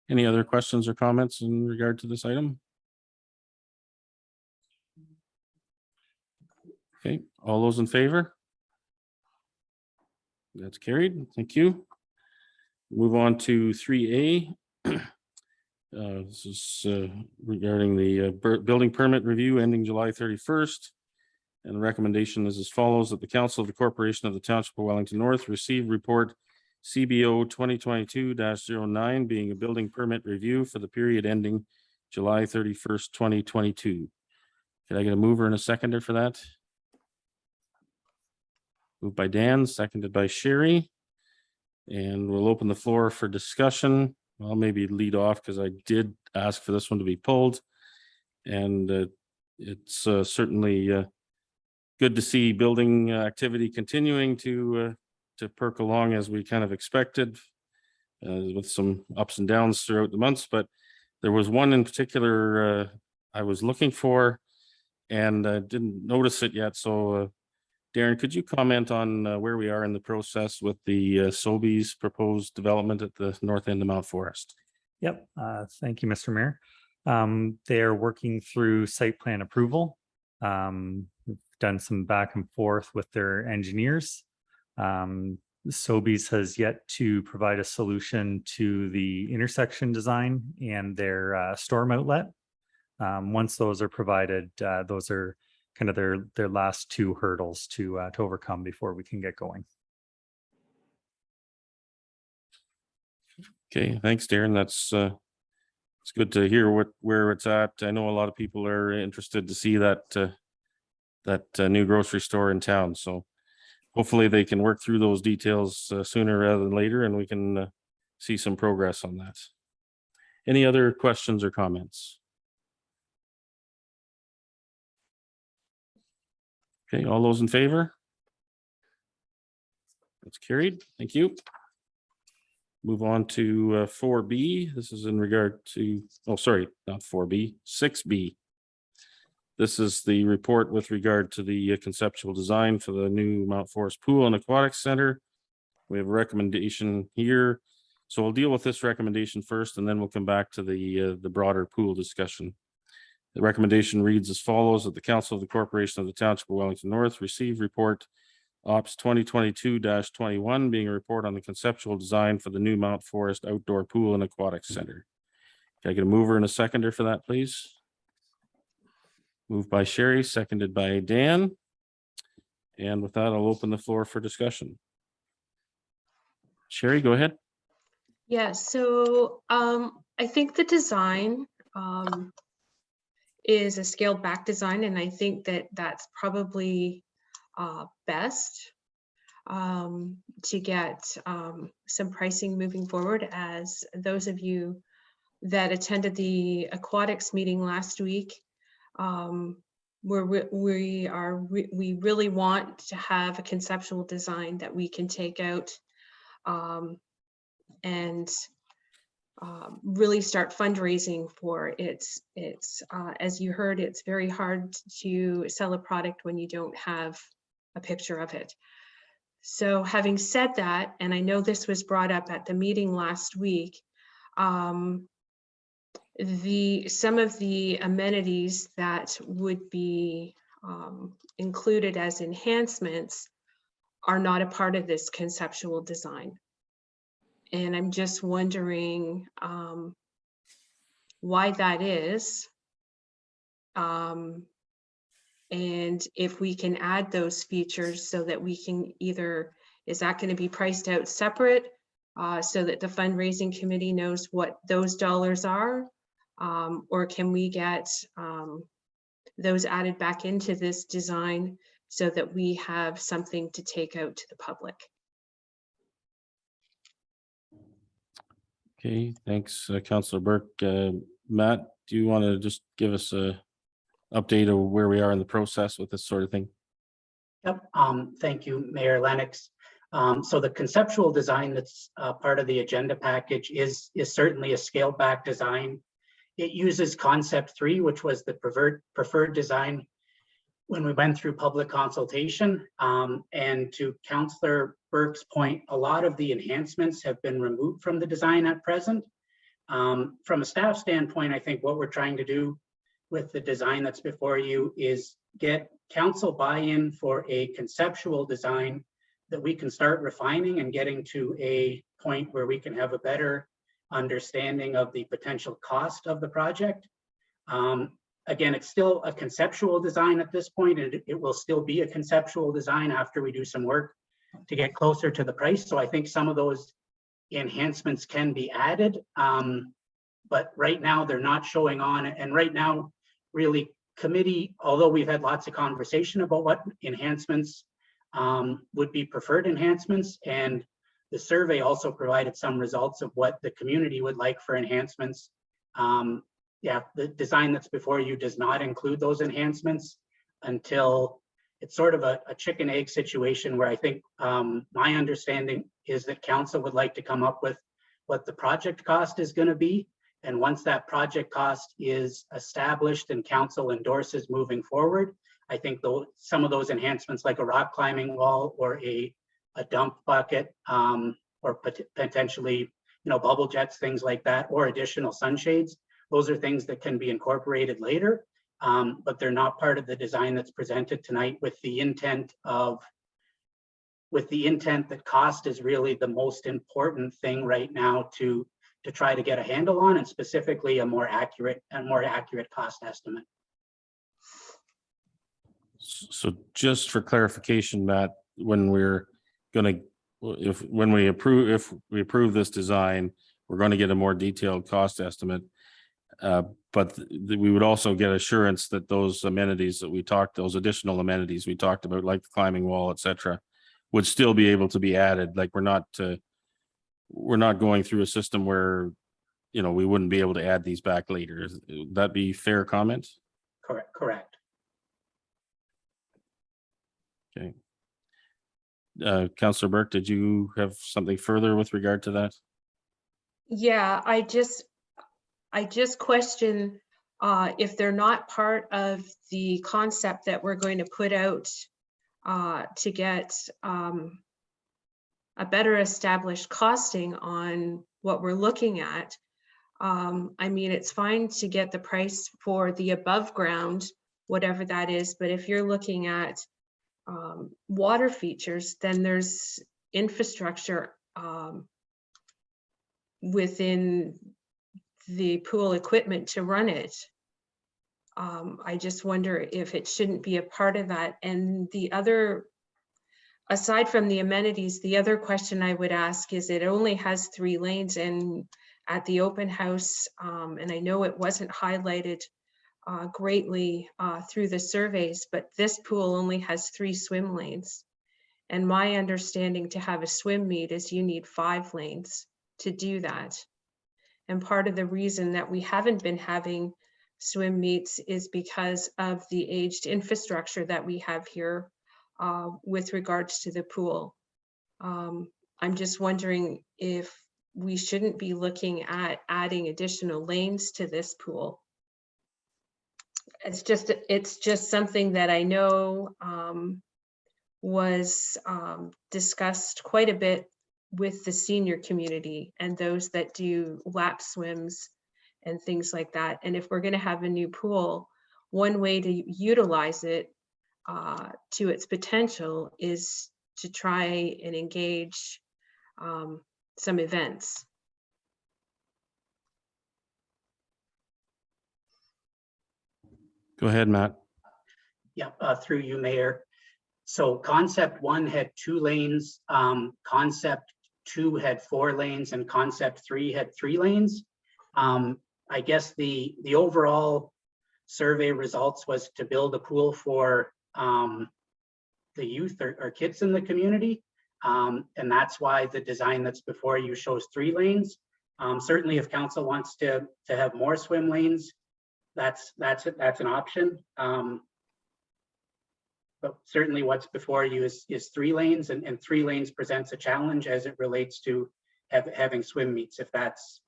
Any other questions or comments in regard to this item? Okay, all those in favor? That's carried. Thank you. Move on to 3A. This is regarding the building permit review ending July 31st. And the recommendation is as follows: that the Council of the Corporation of the Township of Wellington North receive report CBO 2022-09 being a building permit review for the period ending July 31st, 2022. Can I get a mover and a seconder for that? Moved by Dan, seconded by Sherry. And we'll open the floor for discussion. I'll maybe lead off because I did ask for this one to be pulled. And it's certainly good to see building activity continuing to perk along as we kind of expected, with some ups and downs throughout the months. But there was one in particular I was looking for and didn't notice it yet. So Darren, could you comment on where we are in the process with the Sobeys proposed development at the north end of Mount Forest? Yep. Thank you, Mr. Mayor. They're working through site plan approval. We've done some back and forth with their engineers. Sobeys has yet to provide a solution to the intersection design and their storm outlet. Once those are provided, those are kind of their last two hurdles to overcome before we can get going. Okay, thanks, Darren. That's it's good to hear where it's at. I know a lot of people are interested to see that new grocery store in town. So hopefully they can work through those details sooner rather than later, and we can see some progress on that. Any other questions or comments? Okay, all those in favor? That's carried. Thank you. Move on to 4B. This is in regard to, oh, sorry, not 4B, 6B. This is the report with regard to the conceptual design for the new Mount Forest Pool and Aquatic Center. We have a recommendation here. So we'll deal with this recommendation first, and then we'll come back to the broader pool discussion. The recommendation reads as follows: that the Council of the Corporation of the Township of Wellington North receive report Ops 2022-21 being a report on the conceptual design for the new Mount Forest Outdoor Pool and Aquatic Center. Can I get a mover and a seconder for that, please? Moved by Sherry, seconded by Dan. And with that, I'll open the floor for discussion. Sherry, go ahead. Yeah, so I think the design is a scaled back design, and I think that that's probably best to get some pricing moving forward. As those of you that attended the aquatics meeting last week, we really want to have a conceptual design that we can take out and really start fundraising for. It's as you heard, it's very hard to sell a product when you don't have a picture of it. So having said that, and I know this was brought up at the meeting last week, some of the amenities that would be included as enhancements are not a part of this conceptual design. And I'm just wondering why that is. And if we can add those features so that we can either, is that going to be priced out separate so that the fundraising committee knows what those dollars are? Or can we get those added back into this design so that we have something to take out to the public? Okay, thanks, Councillor Burke. Matt, do you want to just give us a update of where we are in the process with this sort of thing? Yep. Thank you, Mayor Lennox. So the conceptual design that's part of the agenda package is certainly a scaled back design. It uses concept 3, which was the preferred design when we went through public consultation. And to Councillor Burke's point, a lot of the enhancements have been removed from the design at present. From a staff standpoint, I think what we're trying to do with the design that's before you is get council buy-in for a conceptual design that we can start refining and getting to a point where we can have a better understanding of the potential cost of the project. Again, it's still a conceptual design at this point, and it will still be a conceptual design after we do some work to get closer to the price. So I think some of those enhancements can be added, but right now they're not showing on. And right now, really, committee, although we've had lots of conversation about what enhancements would be preferred enhancements, and the survey also provided some results of what the community would like for enhancements. Yeah, the design that's before you does not include those enhancements until it's sort of a chicken egg situation where I think my understanding is that council would like to come up with what the project cost is going to be. And once that project cost is established and council endorses moving forward, I think some of those enhancements like a rock climbing wall or a dump bucket or potentially, bubble jets, things like that, or additional sunshades. Those are things that can be incorporated later, but they're not part of the design that's presented tonight with the intent that cost is really the most important thing right now to try to get a handle on, and specifically a more accurate cost estimate. So just for clarification, Matt, when we approve this design, we're going to get a more detailed cost estimate. But we would also get assurance that those amenities that those additional amenities we talked about, like the climbing wall, et cetera, would still be able to be added. Like we're not going through a system where, we wouldn't be able to add these back later. Would that be fair comment? Correct. Okay. Councillor Burke, did you have something further with regard to that? Yeah, I just question if they're not part of the concept that we're going to put out to get a better established costing on what we're looking at. I mean, it's fine to get the price for the above ground, whatever that is, but if you're looking at water features, then there's infrastructure within the pool equipment to run it. I just wonder if it shouldn't be a part of that. And the other, aside from the amenities, the other question I would ask is it only has 3 lanes, and at the open house, and I know it wasn't highlighted greatly through the surveys, but this pool only has 3 swim lanes. And my understanding to have a swim meet is you need 5 lanes to do that. And part of the reason that we haven't been having swim meets is because of the aged infrastructure that we have here with regards to the pool. I'm just wondering if we shouldn't be looking at adding additional lanes to this pool. It's just something that I know was discussed quite a bit with the senior community and those that do lap swims and things like that. And if we're going to have a new pool, one way to utilize it to its potential is to try and engage some events. Go ahead, Matt. Yeah, through you, Mayor. So concept 1 had 2 lanes, concept 2 had 4 lanes, and concept 3 had 3 lanes. I guess the overall survey results was to build a pool for the youth or kids in the community. And that's why the design that's before you shows 3 lanes. Certainly if council wants to have more swim lanes, that's an option. But certainly what's before you is 3 lanes, and 3 lanes presents a challenge as it relates to having swim meets, if that's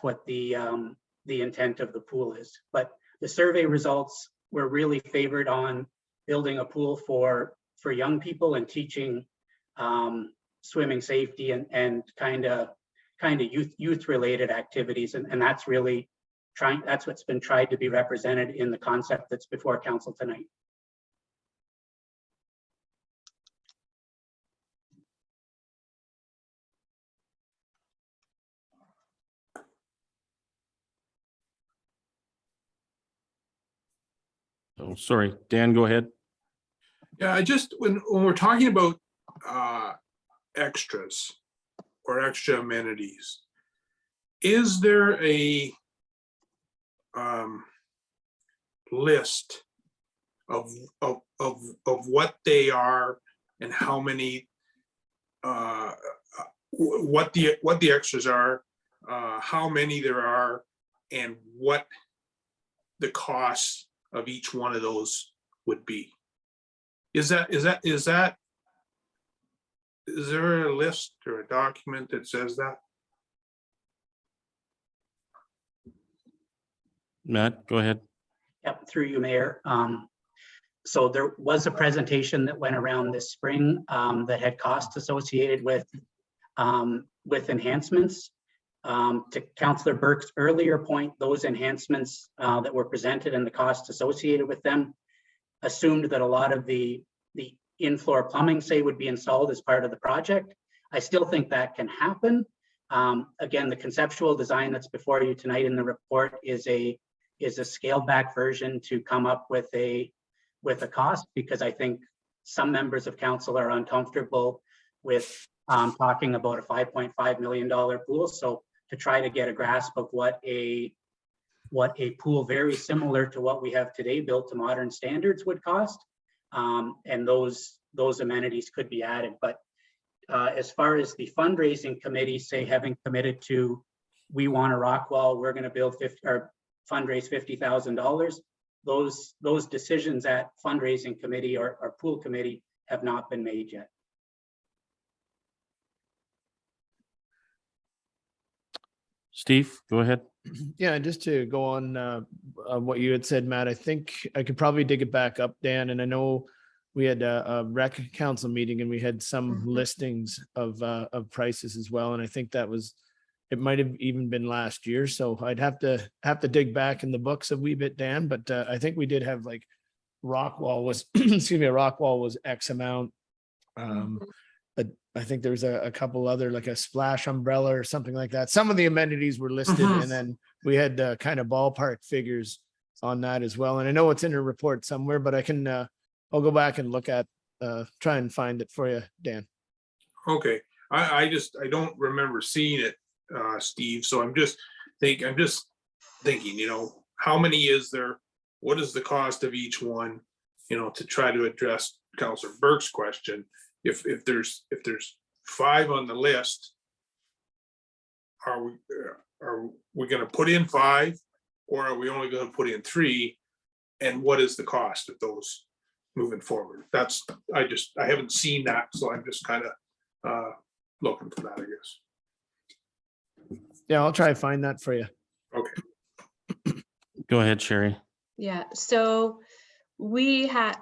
what the intent of the pool is. But the survey results were really favored on building a pool for young people and teaching swimming safety and kind of youth related activities, and that's really that's what's been tried to be represented in the concept that's before council tonight. Oh, sorry, Dan, go ahead. Yeah, I just, when we're talking about extras or extra amenities, is there a list of what they are and how many, what the extras are, how many there are, and what the cost of each one of those would be? Is there a list or a document that says that? Matt, go ahead. Yep, through you, Mayor. So there was a presentation that went around this spring that had costs associated with enhancements. To Councillor Burke's earlier point, those enhancements that were presented and the costs associated with them assumed that a lot of the in-floor plumbing, say, would be installed as part of the project. I still think that can happen. Again, the conceptual design that's before you tonight in the report is a scaled back version to come up with a cost, because I think some members of council are uncomfortable with talking about a $5.5 million pool. So to try to get a grasp of what a pool very similar to what we have today built to modern standards would cost, and those amenities could be added. But as far as the fundraising committee, say, having committed to, we want a rock wall, we're going to build fundraise $50,000. Those decisions at fundraising committee or pool committee have not been made yet. Steve, go ahead. Yeah, just to go on what you had said, Matt, I think I could probably dig it back up, Dan, and I know we had a rec council meeting and we had some listings of prices as well, and I think that was, it might have even been last year, so I'd have to dig back in the books a wee bit, Dan, but I think we did have like Rockwall was excuse me, Rockwall was X amount. I think there's a couple other, like a splash umbrella or something like that. Some of the amenities were listed, and then we had kind of ballpark figures on that as well. And I know it's in a report somewhere, but I can I'll go back and look at try and find it for you, Dan. Okay, I don't remember seeing it, Steve. So I'm just thinking, you know, how many is there? What is the cost of each one? You know, to try to address Councillor Burke's question. If there's 5 on the list, are we going to put in 5, or are we only going to put in 3? And what is the cost of those moving forward? That's, I haven't seen that, so I'm just kind of looking for that, I guess. Yeah, I'll try to find that for you. Okay. Go ahead, Sherry. Yeah, so we had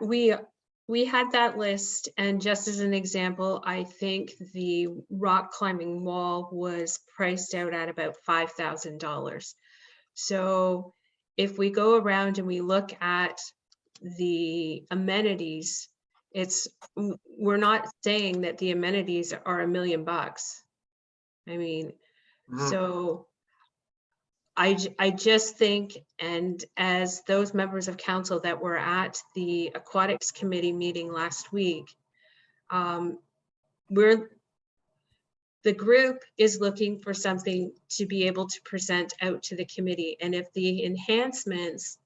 that list, and just as an example, I think the rock climbing wall was priced out at about $5,000. So if we go around and we look at the amenities, we're not saying that the amenities are $1 million. I mean, so I just think, and as those members of council that were at the Aquatics Committee meeting last week, the group is looking for something to be able to present out to the committee. And if the enhancements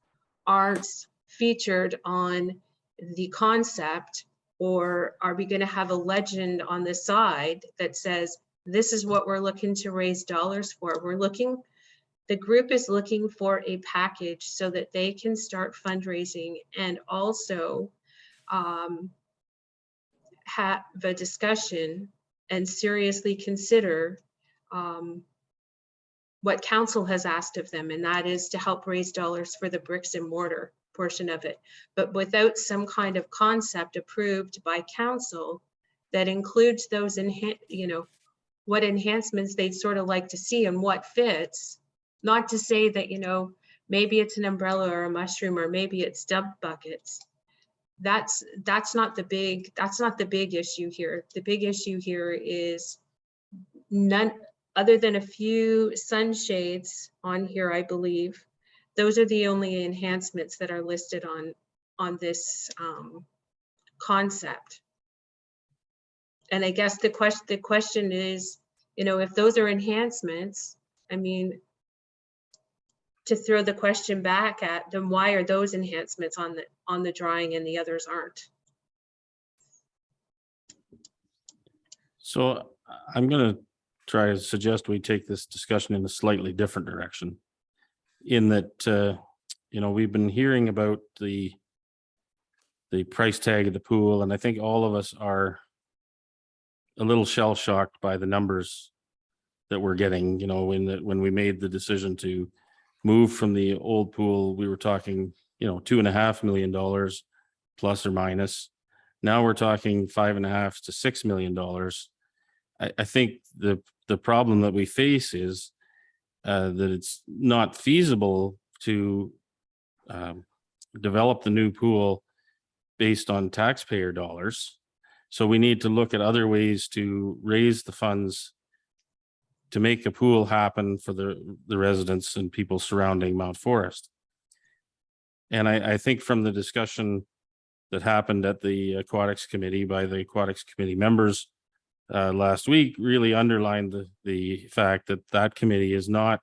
aren't featured on the concept, or are we going to have a legend on the side that says, this is what we're looking to raise dollars for? The group is looking for a package so that they can start fundraising and also have a discussion and seriously consider what council has asked of them, and that is to help raise dollars for the bricks and mortar portion of it. But without some kind of concept approved by council that includes those, what enhancements they'd sort of like to see and what fits. Not to say that, maybe it's an umbrella or a mushroom, or maybe it's dump buckets. That's not the big issue here. The big issue here is none other than a few sunshades on here, I believe. Those are the only enhancements that are listed this concept. And I guess the question is, you know, if those are enhancements, I mean, to throw the question back at them, why are those enhancements on the drawing and the others aren't? So I'm going to try to suggest we take this discussion in a slightly different direction. In that, you know, we've been hearing about the price tag of the pool, and I think all of us are a little shell shocked by the numbers that we're getting. You know, when we made the decision to move from the old pool, we were talking, you know, $2.5 million plus or minus. Now we're talking $5.5 to $6 million. I think the problem that we face is that it's not feasible to develop the new pool based on taxpayer dollars. So we need to look at other ways to raise the funds to make a pool happen for the residents and people surrounding Mount Forest. And I think from the discussion that happened at the Aquatics Committee by the Aquatics Committee members last week really underlined the fact that that committee is not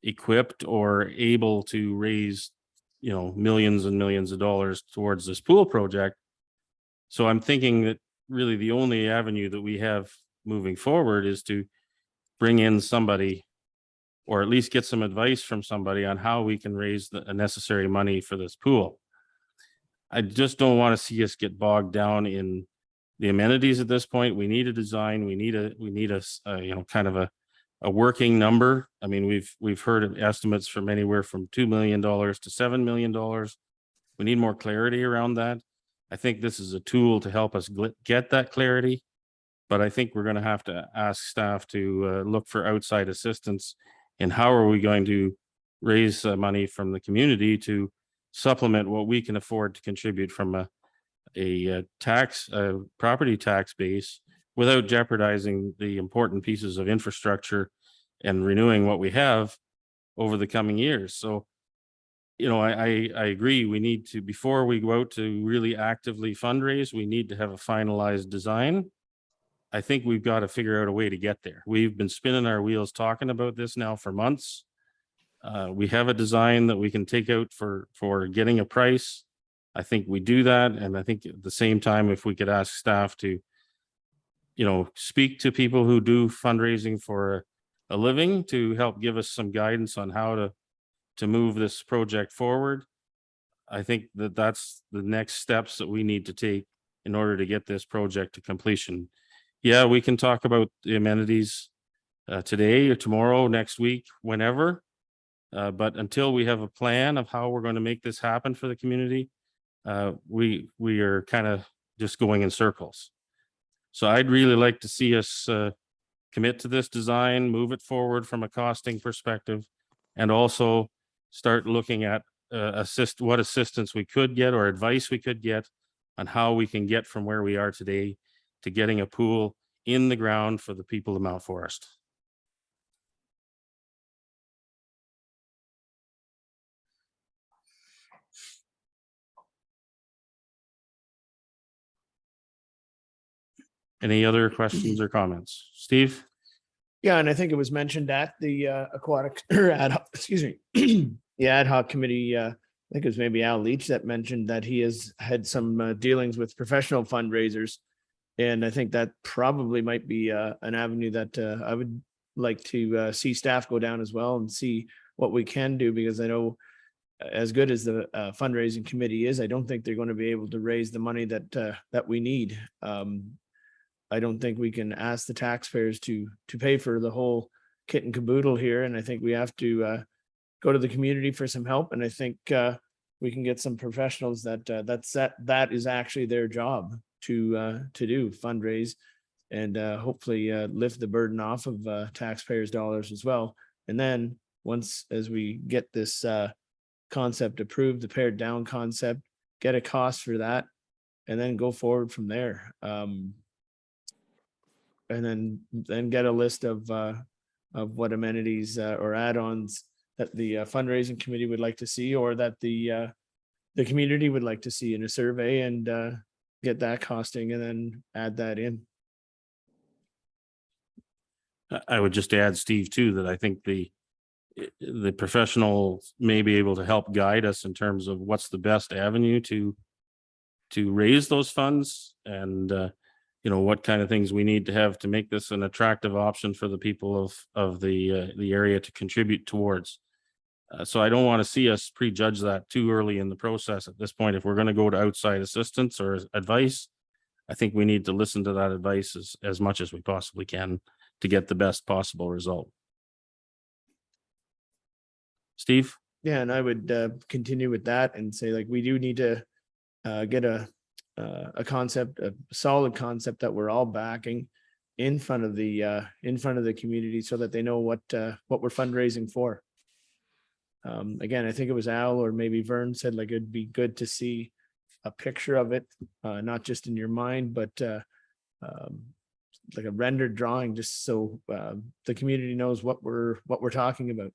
equipped or able to raise, you know, millions and millions of dollars towards this pool project. So I'm thinking that really the only avenue that we have moving forward is to bring in somebody, or at least get some advice from somebody on how we can raise the necessary money for this pool. I just don't want to see us get bogged down in the amenities at this point. We need a design. We need a you know, kind of a working number. I mean, we've heard estimates from anywhere from $2 million to $7 million. We need more clarity around that. I think this is a tool to help us get that clarity, but I think we're going to have to ask staff to look for outside assistance in how are we going to raise money from the community to supplement what we can afford to contribute from a property tax base without jeopardizing the important pieces of infrastructure and renewing what we have over the coming years. So, you know, I agree. We need to, before we go out to really actively fundraise, we need to have a finalized design. I think we've got to figure out a way to get there. We've been spinning our wheels talking about this now for months. We have a design that we can take out for getting a price. I think we do that. And I think at the same time, if we could ask staff to, you know, speak to people who do fundraising for a living to help give us some guidance on how to move this project forward. I think that that's the next steps that we need to take in order to get this project to completion. Yeah, we can talk about the amenities today or tomorrow, next week, whenever. But until we have a plan of how we're going to make this happen for the community, we are kind of just going in circles. So I'd really like to see us commit to this design, move it forward from a costing perspective, and also start looking at what assistance we could get or advice we could get on how we can get from where we are today to getting a pool in the ground for the people of Mount Forest. Any other questions or comments? Steve? Yeah, and I think it was mentioned at the aquatic or ad hoc, excuse me, the ad hoc committee. I think it was maybe Al Leach that mentioned that he has had some dealings with professional fundraisers. And I think that probably might be an avenue that I would like to see staff go down as well and see what we can do, because I know as good as the fundraising committee is, I don't think they're going to be able to raise the money that we need. I don't think we can ask the taxpayers to pay for the whole kit and caboodle here. And I think we have to go to the community for some help. And I think we can get some professionals that is actually their job to do, fundraise, and hopefully lift the burden off of taxpayers' dollars as well. And then once, as we get this concept approved, the pared down concept, get a cost for that, and then go forward from there. And then get a list of what amenities or add-ons the fundraising committee would like to see, or that the community would like to see in a survey, and get that costing and then add that in. I would just add, Steve, too, that I think the professional may be able to help guide us in terms of what's the best avenue to raise those funds, and what kind of things we need to have to make this an attractive option for the people of the area to contribute towards. So I don't want to see us prejudge that too early in the process at this point. If we're going to go to outside assistance or advice, I think we need to listen to that advice as much as we possibly can to get the best possible result. Steve? Yeah, and I would continue with that and say, like, we do need to get a concept, a solid concept that we're all backing in front of the community, so that they know what we're fundraising for. Again, I think it was Al or maybe Vern said, like, it'd be good to see a picture of it, not just in your mind, but like a rendered drawing, just so the community knows what we're talking about.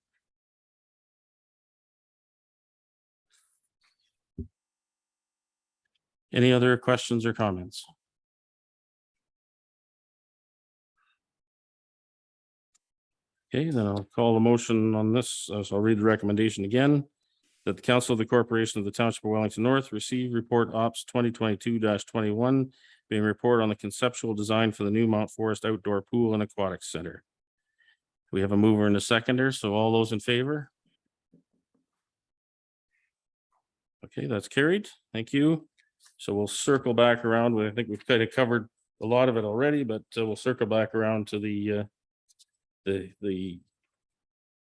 Any other questions or comments? Okay, then I'll call the motion on this. So I'll read the recommendation again. That the Council of the Corporation of the Township of Wellington North receive report Ops 2022-21, being report on the conceptual design for the new Mount Forest Outdoor Pool and Aquatic Center. We have a mover and a seconder, so all those in favor? Okay, that's carried. Thank you. So we'll circle back around. I think we've kind of covered a lot of it already, but we'll circle back around to the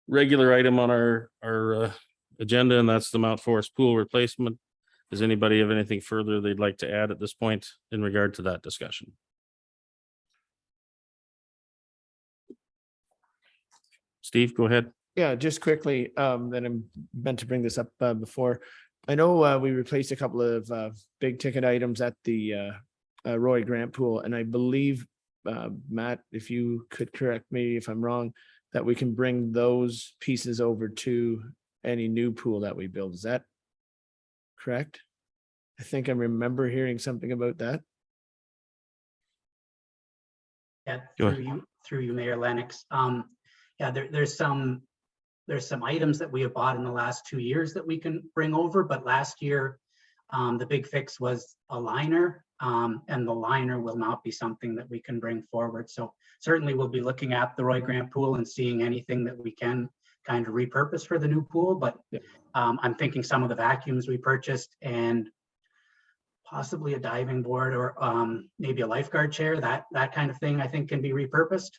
regular item on our agenda, and that's the Mount Forest pool replacement. Does anybody have anything further they'd like to add at this point in regard to that discussion? Steve, go ahead. Yeah, just quickly, then I'm meant to bring this up before. I know we replaced a couple of big ticket items at the Roy Grant pool, and I believe, Matt, if you could correct me if I'm wrong, that we can bring those pieces over to any new pool that we build. Is that correct? I think I remember hearing something about that. Yeah, Go through you, Mayor Lennox. Yeah, there's some items that we have bought in the last 2 years that we can bring over, but last year, the big fix was a liner, and the liner will not be something that we can bring forward. So certainly we'll be looking at the Roy Grant pool and seeing anything that we can kind of repurpose for the new pool, but I'm thinking some of the vacuums we purchased and possibly a diving board or maybe a lifeguard chair, that kind of thing I think can be repurposed.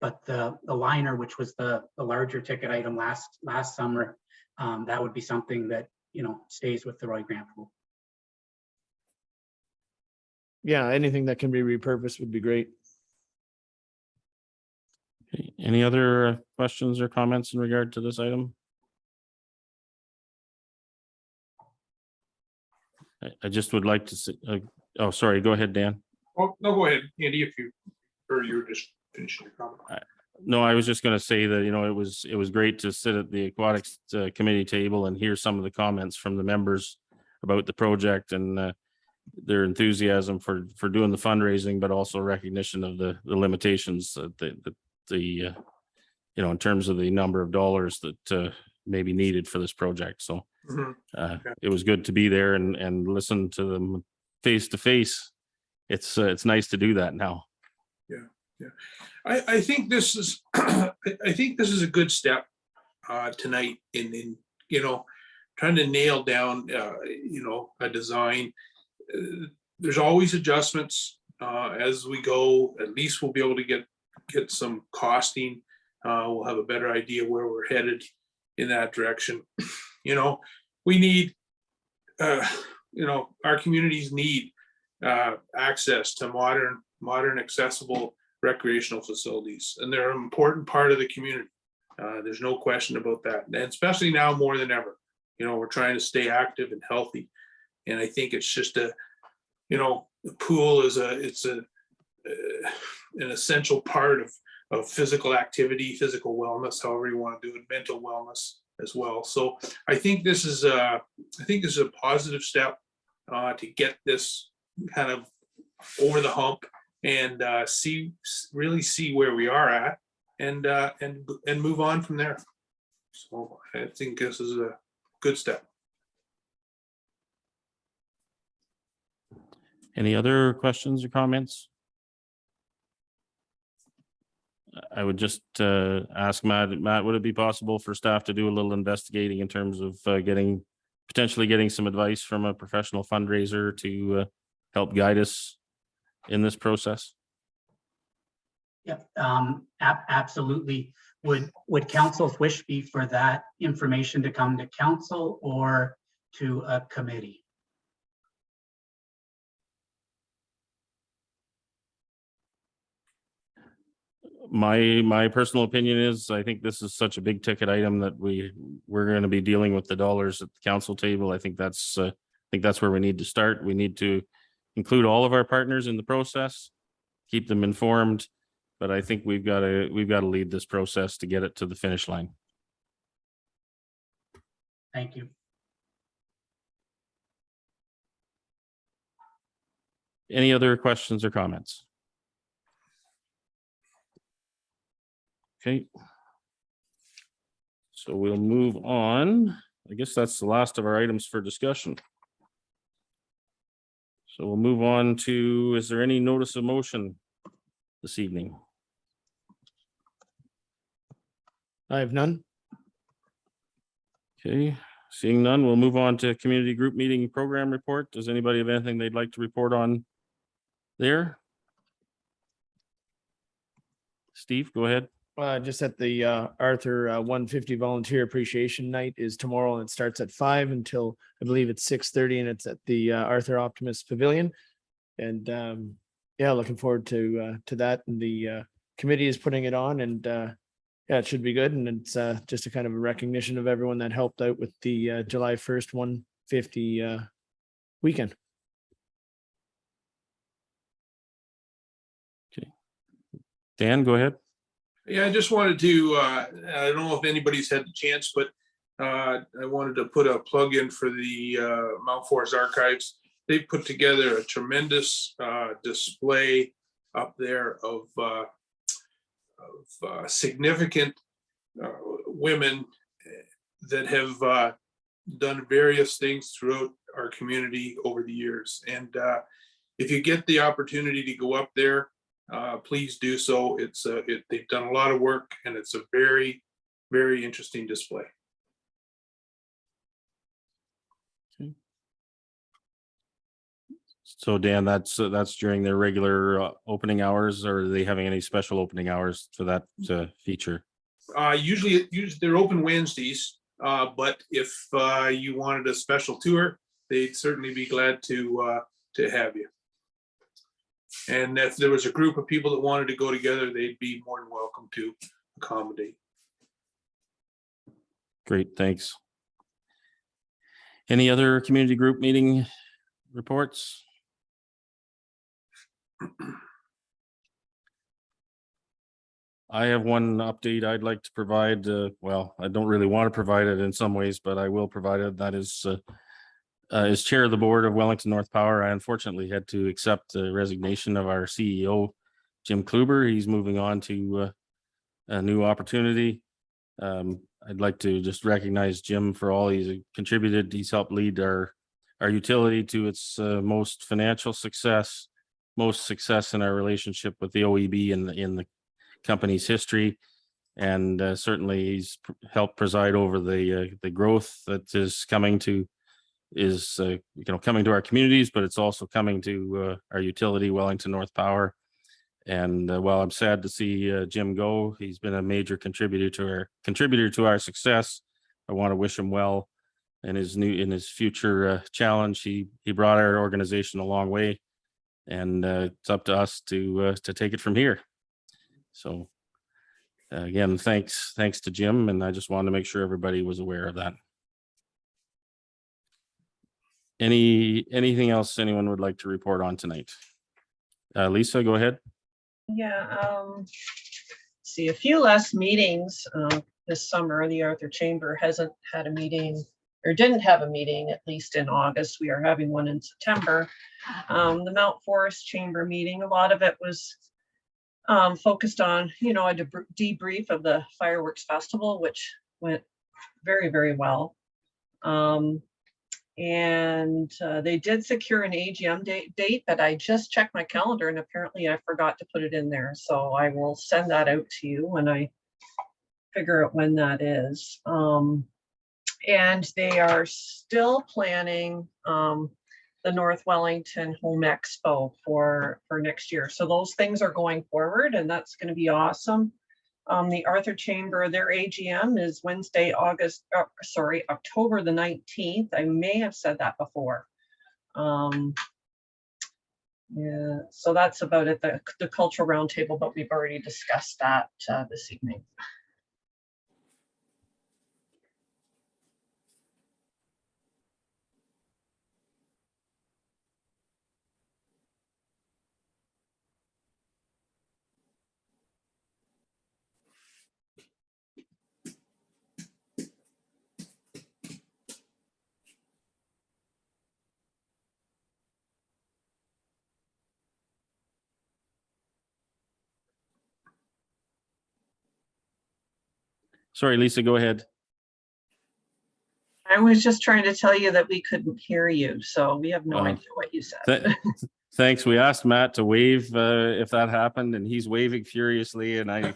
But the liner, which was the larger ticket item last summer, that would be something that, stays with the Roy Grant pool. Yeah, anything that can be repurposed would be great. Okay, any other questions or comments in regard to this item? I just would like to say, oh, sorry, go ahead, Dan. Oh, no, go ahead, Andy, if you, or you're just finishing your comment. No, I was just going to say that, it was great to sit at the aquatics committee table and hear some of the comments from the members about the project and their enthusiasm for doing the fundraising, but also recognition of the limitations that in terms of the number of dollars that may be needed for this project. So it was good to be there and listen to them face to face. It's nice to do that now. Yeah. I think this is a good step tonight in trying to nail down a design. There's always adjustments as we go. At least we'll be able to get some costing. We'll have a better idea where we're headed in that direction. We need our communities need access to modern accessible recreational facilities, and they're an important part of the community. There's no question about that, and especially now more than ever. We're trying to stay active and healthy, and I think it's just the pool is an essential part physical activity, physical wellness, however you want to do it, mental wellness as well. So I think this is a positive step to get this kind of over the hump and really see where we are at and move on from there. So I think this is a good step. Any other questions or comments? I would just ask Matt, would it be possible for staff to do a little investigating in terms of potentially getting some advice from a professional fundraiser to help guide us in this process? Yep, absolutely. Would council's wish be for that information to come to council or to a committee? My personal opinion is I think this is such a big ticket item that we're going to be dealing with the dollars at the council table. I think that's where we need to start. We need to include all of our partners in the process, keep them informed, but I think we've got to lead this process to get it to the finish line. Thank you. Any other questions or comments? Okay. So we'll move on. I guess that's the last of our items for discussion. So we'll move on to, is there any notice of motion this evening? I have none. Okay, seeing none, we'll move on to community group meeting program report. Does anybody have anything they'd like to report on there? Steve, go ahead. Just at the Arthur 150 Volunteer Appreciation Night is tomorrow, and it starts at 5 until I believe it's 6:30, and it's at the Arthur Optimist Pavilion. And yeah, looking forward to that. And the committee is putting it on, and yeah, it should be good. And it's just a kind of a recognition of everyone that helped out with the July 1st 150 weekend. Okay, Dan, go ahead. Yeah, I just wanted to, I don't know if anybody's had the chance, but I wanted to put a plug in for the Mount Forest Archives. They put together a tremendous display up there of significant women that have done various things throughout our community over the years. And if you get the opportunity to go up there, please do so. They've done a lot of work, and it's a very, very interesting display. Okay. So Dan, that's during their regular opening hours, or are they having any special opening hours for that feature? Usually they're open Wednesdays, but if you wanted a special tour, they'd certainly be glad to have you. And if there was a group of people that wanted to go together, they'd be more than welcome to accommodate. Great, thanks. Any other community group meeting reports? I have one update I'd like to provide. Well, I don't really want to provide it in some ways, but I will provide it. That is, as chair of the board of Wellington North Power, I unfortunately had to accept the resignation of our CEO, Jim Kluber. He's moving on to a new opportunity. I'd like to just recognize Jim for all he's contributed. He's helped lead our utility to its most financial success, most success in our relationship with the OEB in the company's history. And certainly he's helped preside over the growth that is coming to coming to our communities, but it's also coming to our utility, Wellington North Power. And while I'm sad to see Jim go, he's been a major contributor to our success. I want to wish him well in his future challenge. He brought our organization a long way, and it's up to us to take it from here. So again, thanks to Jim, and I just wanted to make sure everybody was aware of that. Anything else anyone would like to report on tonight? Lisa, go ahead. Yeah, see, a few less meetings this summer. The Arthur Chamber hasn't had a meeting, or didn't have a meeting, at least in August. We are having one in September. The Mount Forest Chamber meeting, a lot of it was focused on, a debrief of the fireworks festival, which went very, very well. And they did secure an AGM date, but I just checked my calendar and apparently I forgot to put it in there. So I will send that out to you when I figure out when that is. And they are still planning the North Wellington Home Expo for next year. So those things are going forward and that's going to be awesome. The Arthur Chamber, their AGM is Wednesday, October the 19th. I may have said that before. Yeah, so that's about it, the cultural roundtable, but we've already discussed that this evening. Sorry, Lisa, go ahead. I was just trying to tell you that we couldn't hear you, so we have no idea what you said. Thanks. We asked Matt to wave if that happened, and he's waving furiously, and I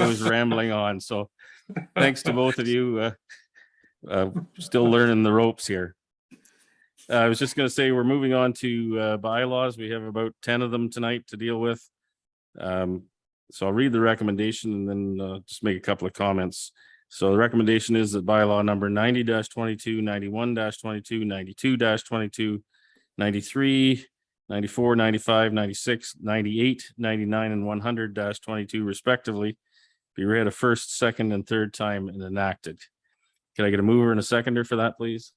was rambling on. So thanks to both of you. Still learning the ropes here. I was just going to say we're moving on to bylaws. We have about 10 of them tonight to deal with. So I'll read the recommendation and then just make a couple of comments. So the recommendation is that bylaw number 90-22, 91-22, 92-22, 93, 94, 95, 96, 98, 99, and 100-22 respectively be read a first, second, and third time and enacted. Can I get a mover and a seconder for that, please?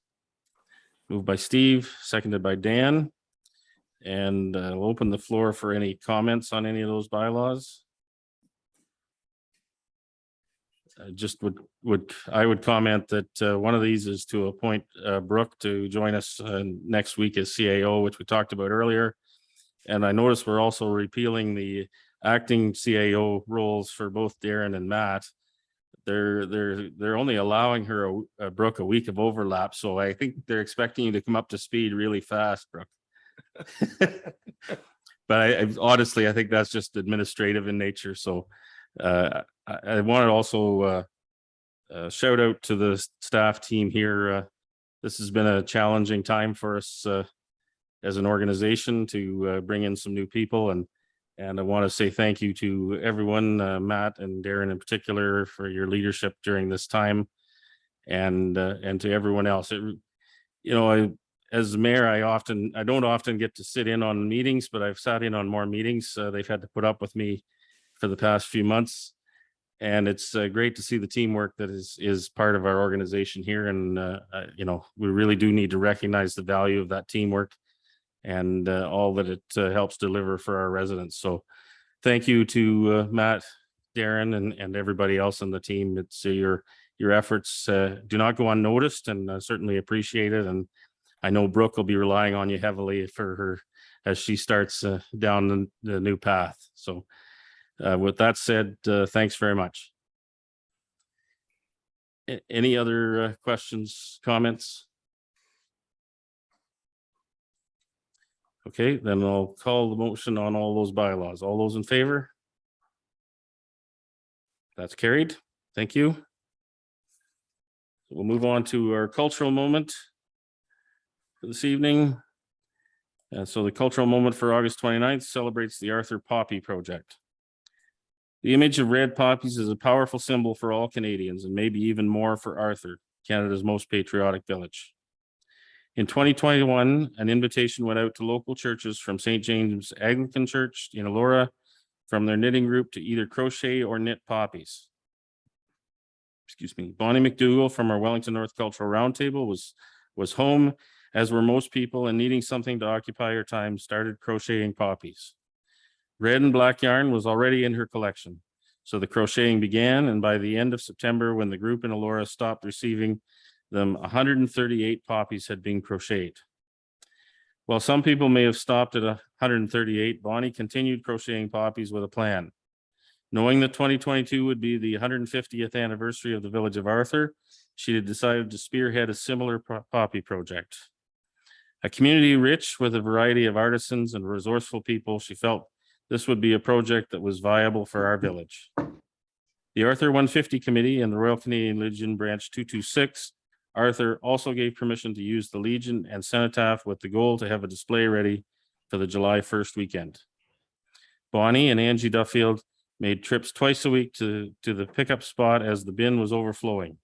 Moved by Steve, seconded by Dan. And we'll open the floor for any comments on any of those bylaws. Just I would comment that one of these is to appoint Brooke to join us next week as CAO, which we talked about earlier. And I noticed we're also repealing the acting CAO roles for both Darren and Matt. They're only allowing her Brooke a week of overlap, so I think they're expecting you to come up to speed really fast, Brooke. But honestly, I think that's just administrative in nature. So I want to also shout out to the staff team here. This has been a challenging time for us as an organization to bring in some new people, and I want to say thank you to everyone, Matt and Darren in particular, for your leadership during this time, and to everyone else. As mayor, I don't often get to sit in on meetings, but I've sat in on more meetings. They've had to put up with me for the past few months, and it's great to see the teamwork that is part of our organization here. And we really do need to recognize the value of that teamwork and all that it helps deliver for our residents. So thank you to Matt, Darren, and everybody else on the team. It's your efforts do not go unnoticed, and certainly appreciate it. And I know Brooke will be relying on you heavily for her as she starts down the new path. So with that said, thanks very much. Any other questions, comments? Okay, then I'll call the motion on all those bylaws. All those in favor? That's carried. Thank you. We'll move on to our cultural moment for this evening. So the cultural moment for August 29th celebrates the Arthur Poppy Project. The image of red poppies is a powerful symbol for all Canadians, and maybe even more for Arthur, Canada's most patriotic village. In 2021, an invitation went out to local churches from St. James Anglican Church in Elora, from their knitting group to either crochet or knit poppies. Excuse me. Bonnie McDougall from our Wellington North Cultural Roundtable was home, as were most people, and needing something to occupy her time, started crocheting poppies. Red and black yarn was already in her collection. So the crocheting began, and by the end of September, when the group in Elora stopped receiving them, 138 poppies had been crocheted. While some people may have stopped at 138, Bonnie continued crocheting poppies with a plan. Knowing that 2022 would be the 150th anniversary of the village of Arthur, she had decided to spearhead a similar poppy project. A community rich with a variety of artisans and resourceful people, she felt this would be a project that was viable for our village. The Arthur 150 Committee and the Royal Canadian Legion Branch 226, Arthur also gave permission to use the Legion and Cenotaph with the goal to have a display ready for the July 1st weekend. Bonnie and Angie Duffield made trips twice a week to the pickup spot as the bin was overflowing.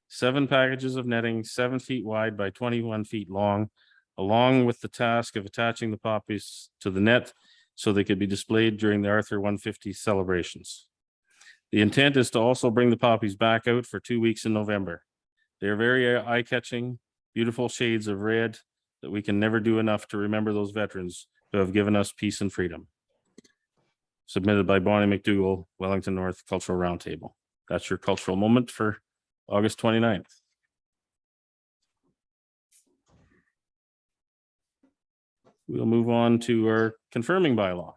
7 packages of netting, 7 feet wide by 21 feet long, along with the task of attaching the poppies to the net so they could be displayed during the Arthur 150 celebrations. The intent is to also bring the poppies back out for 2 weeks in November. They are very eye-catching, beautiful shades of red that we can never do enough to remember those veterans who have given us peace and freedom. Submitted by Bonnie McDougall, Wellington North Cultural Roundtable. That's your cultural moment for August 29th. We'll move on to our confirming bylaw.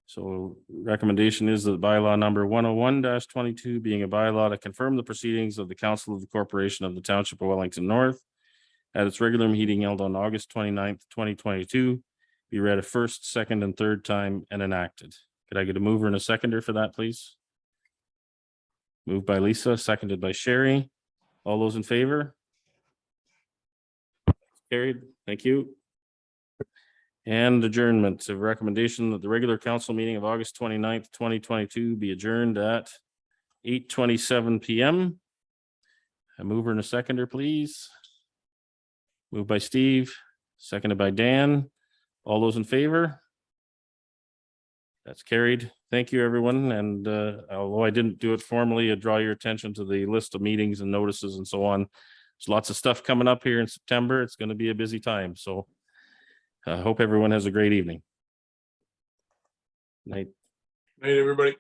So recommendation is that bylaw number 101-22 being a bylaw to confirm the proceedings of the Council of the Corporation of the Township of Wellington North at its regular meeting held on August 29th, 2022, be read a first, second, and third time and enacted. Could I get a mover and a seconder for that, please? Moved by Lisa, seconded by Sherry. All those in favor? Carried. Thank you. And adjournment of recommendation that the regular council meeting of August 29th, 2022 be adjourned at 8:27 PM. A mover and a seconder, please. Moved by Steve, seconded by Dan. All those in favor? That's carried. Thank you, everyone. And although I didn't do it formally, I draw your attention to the list of meetings and notices and so on. There's lots of stuff coming up here in September. It's going to be a busy time. So I hope everyone has a great evening. Night. Night, everybody.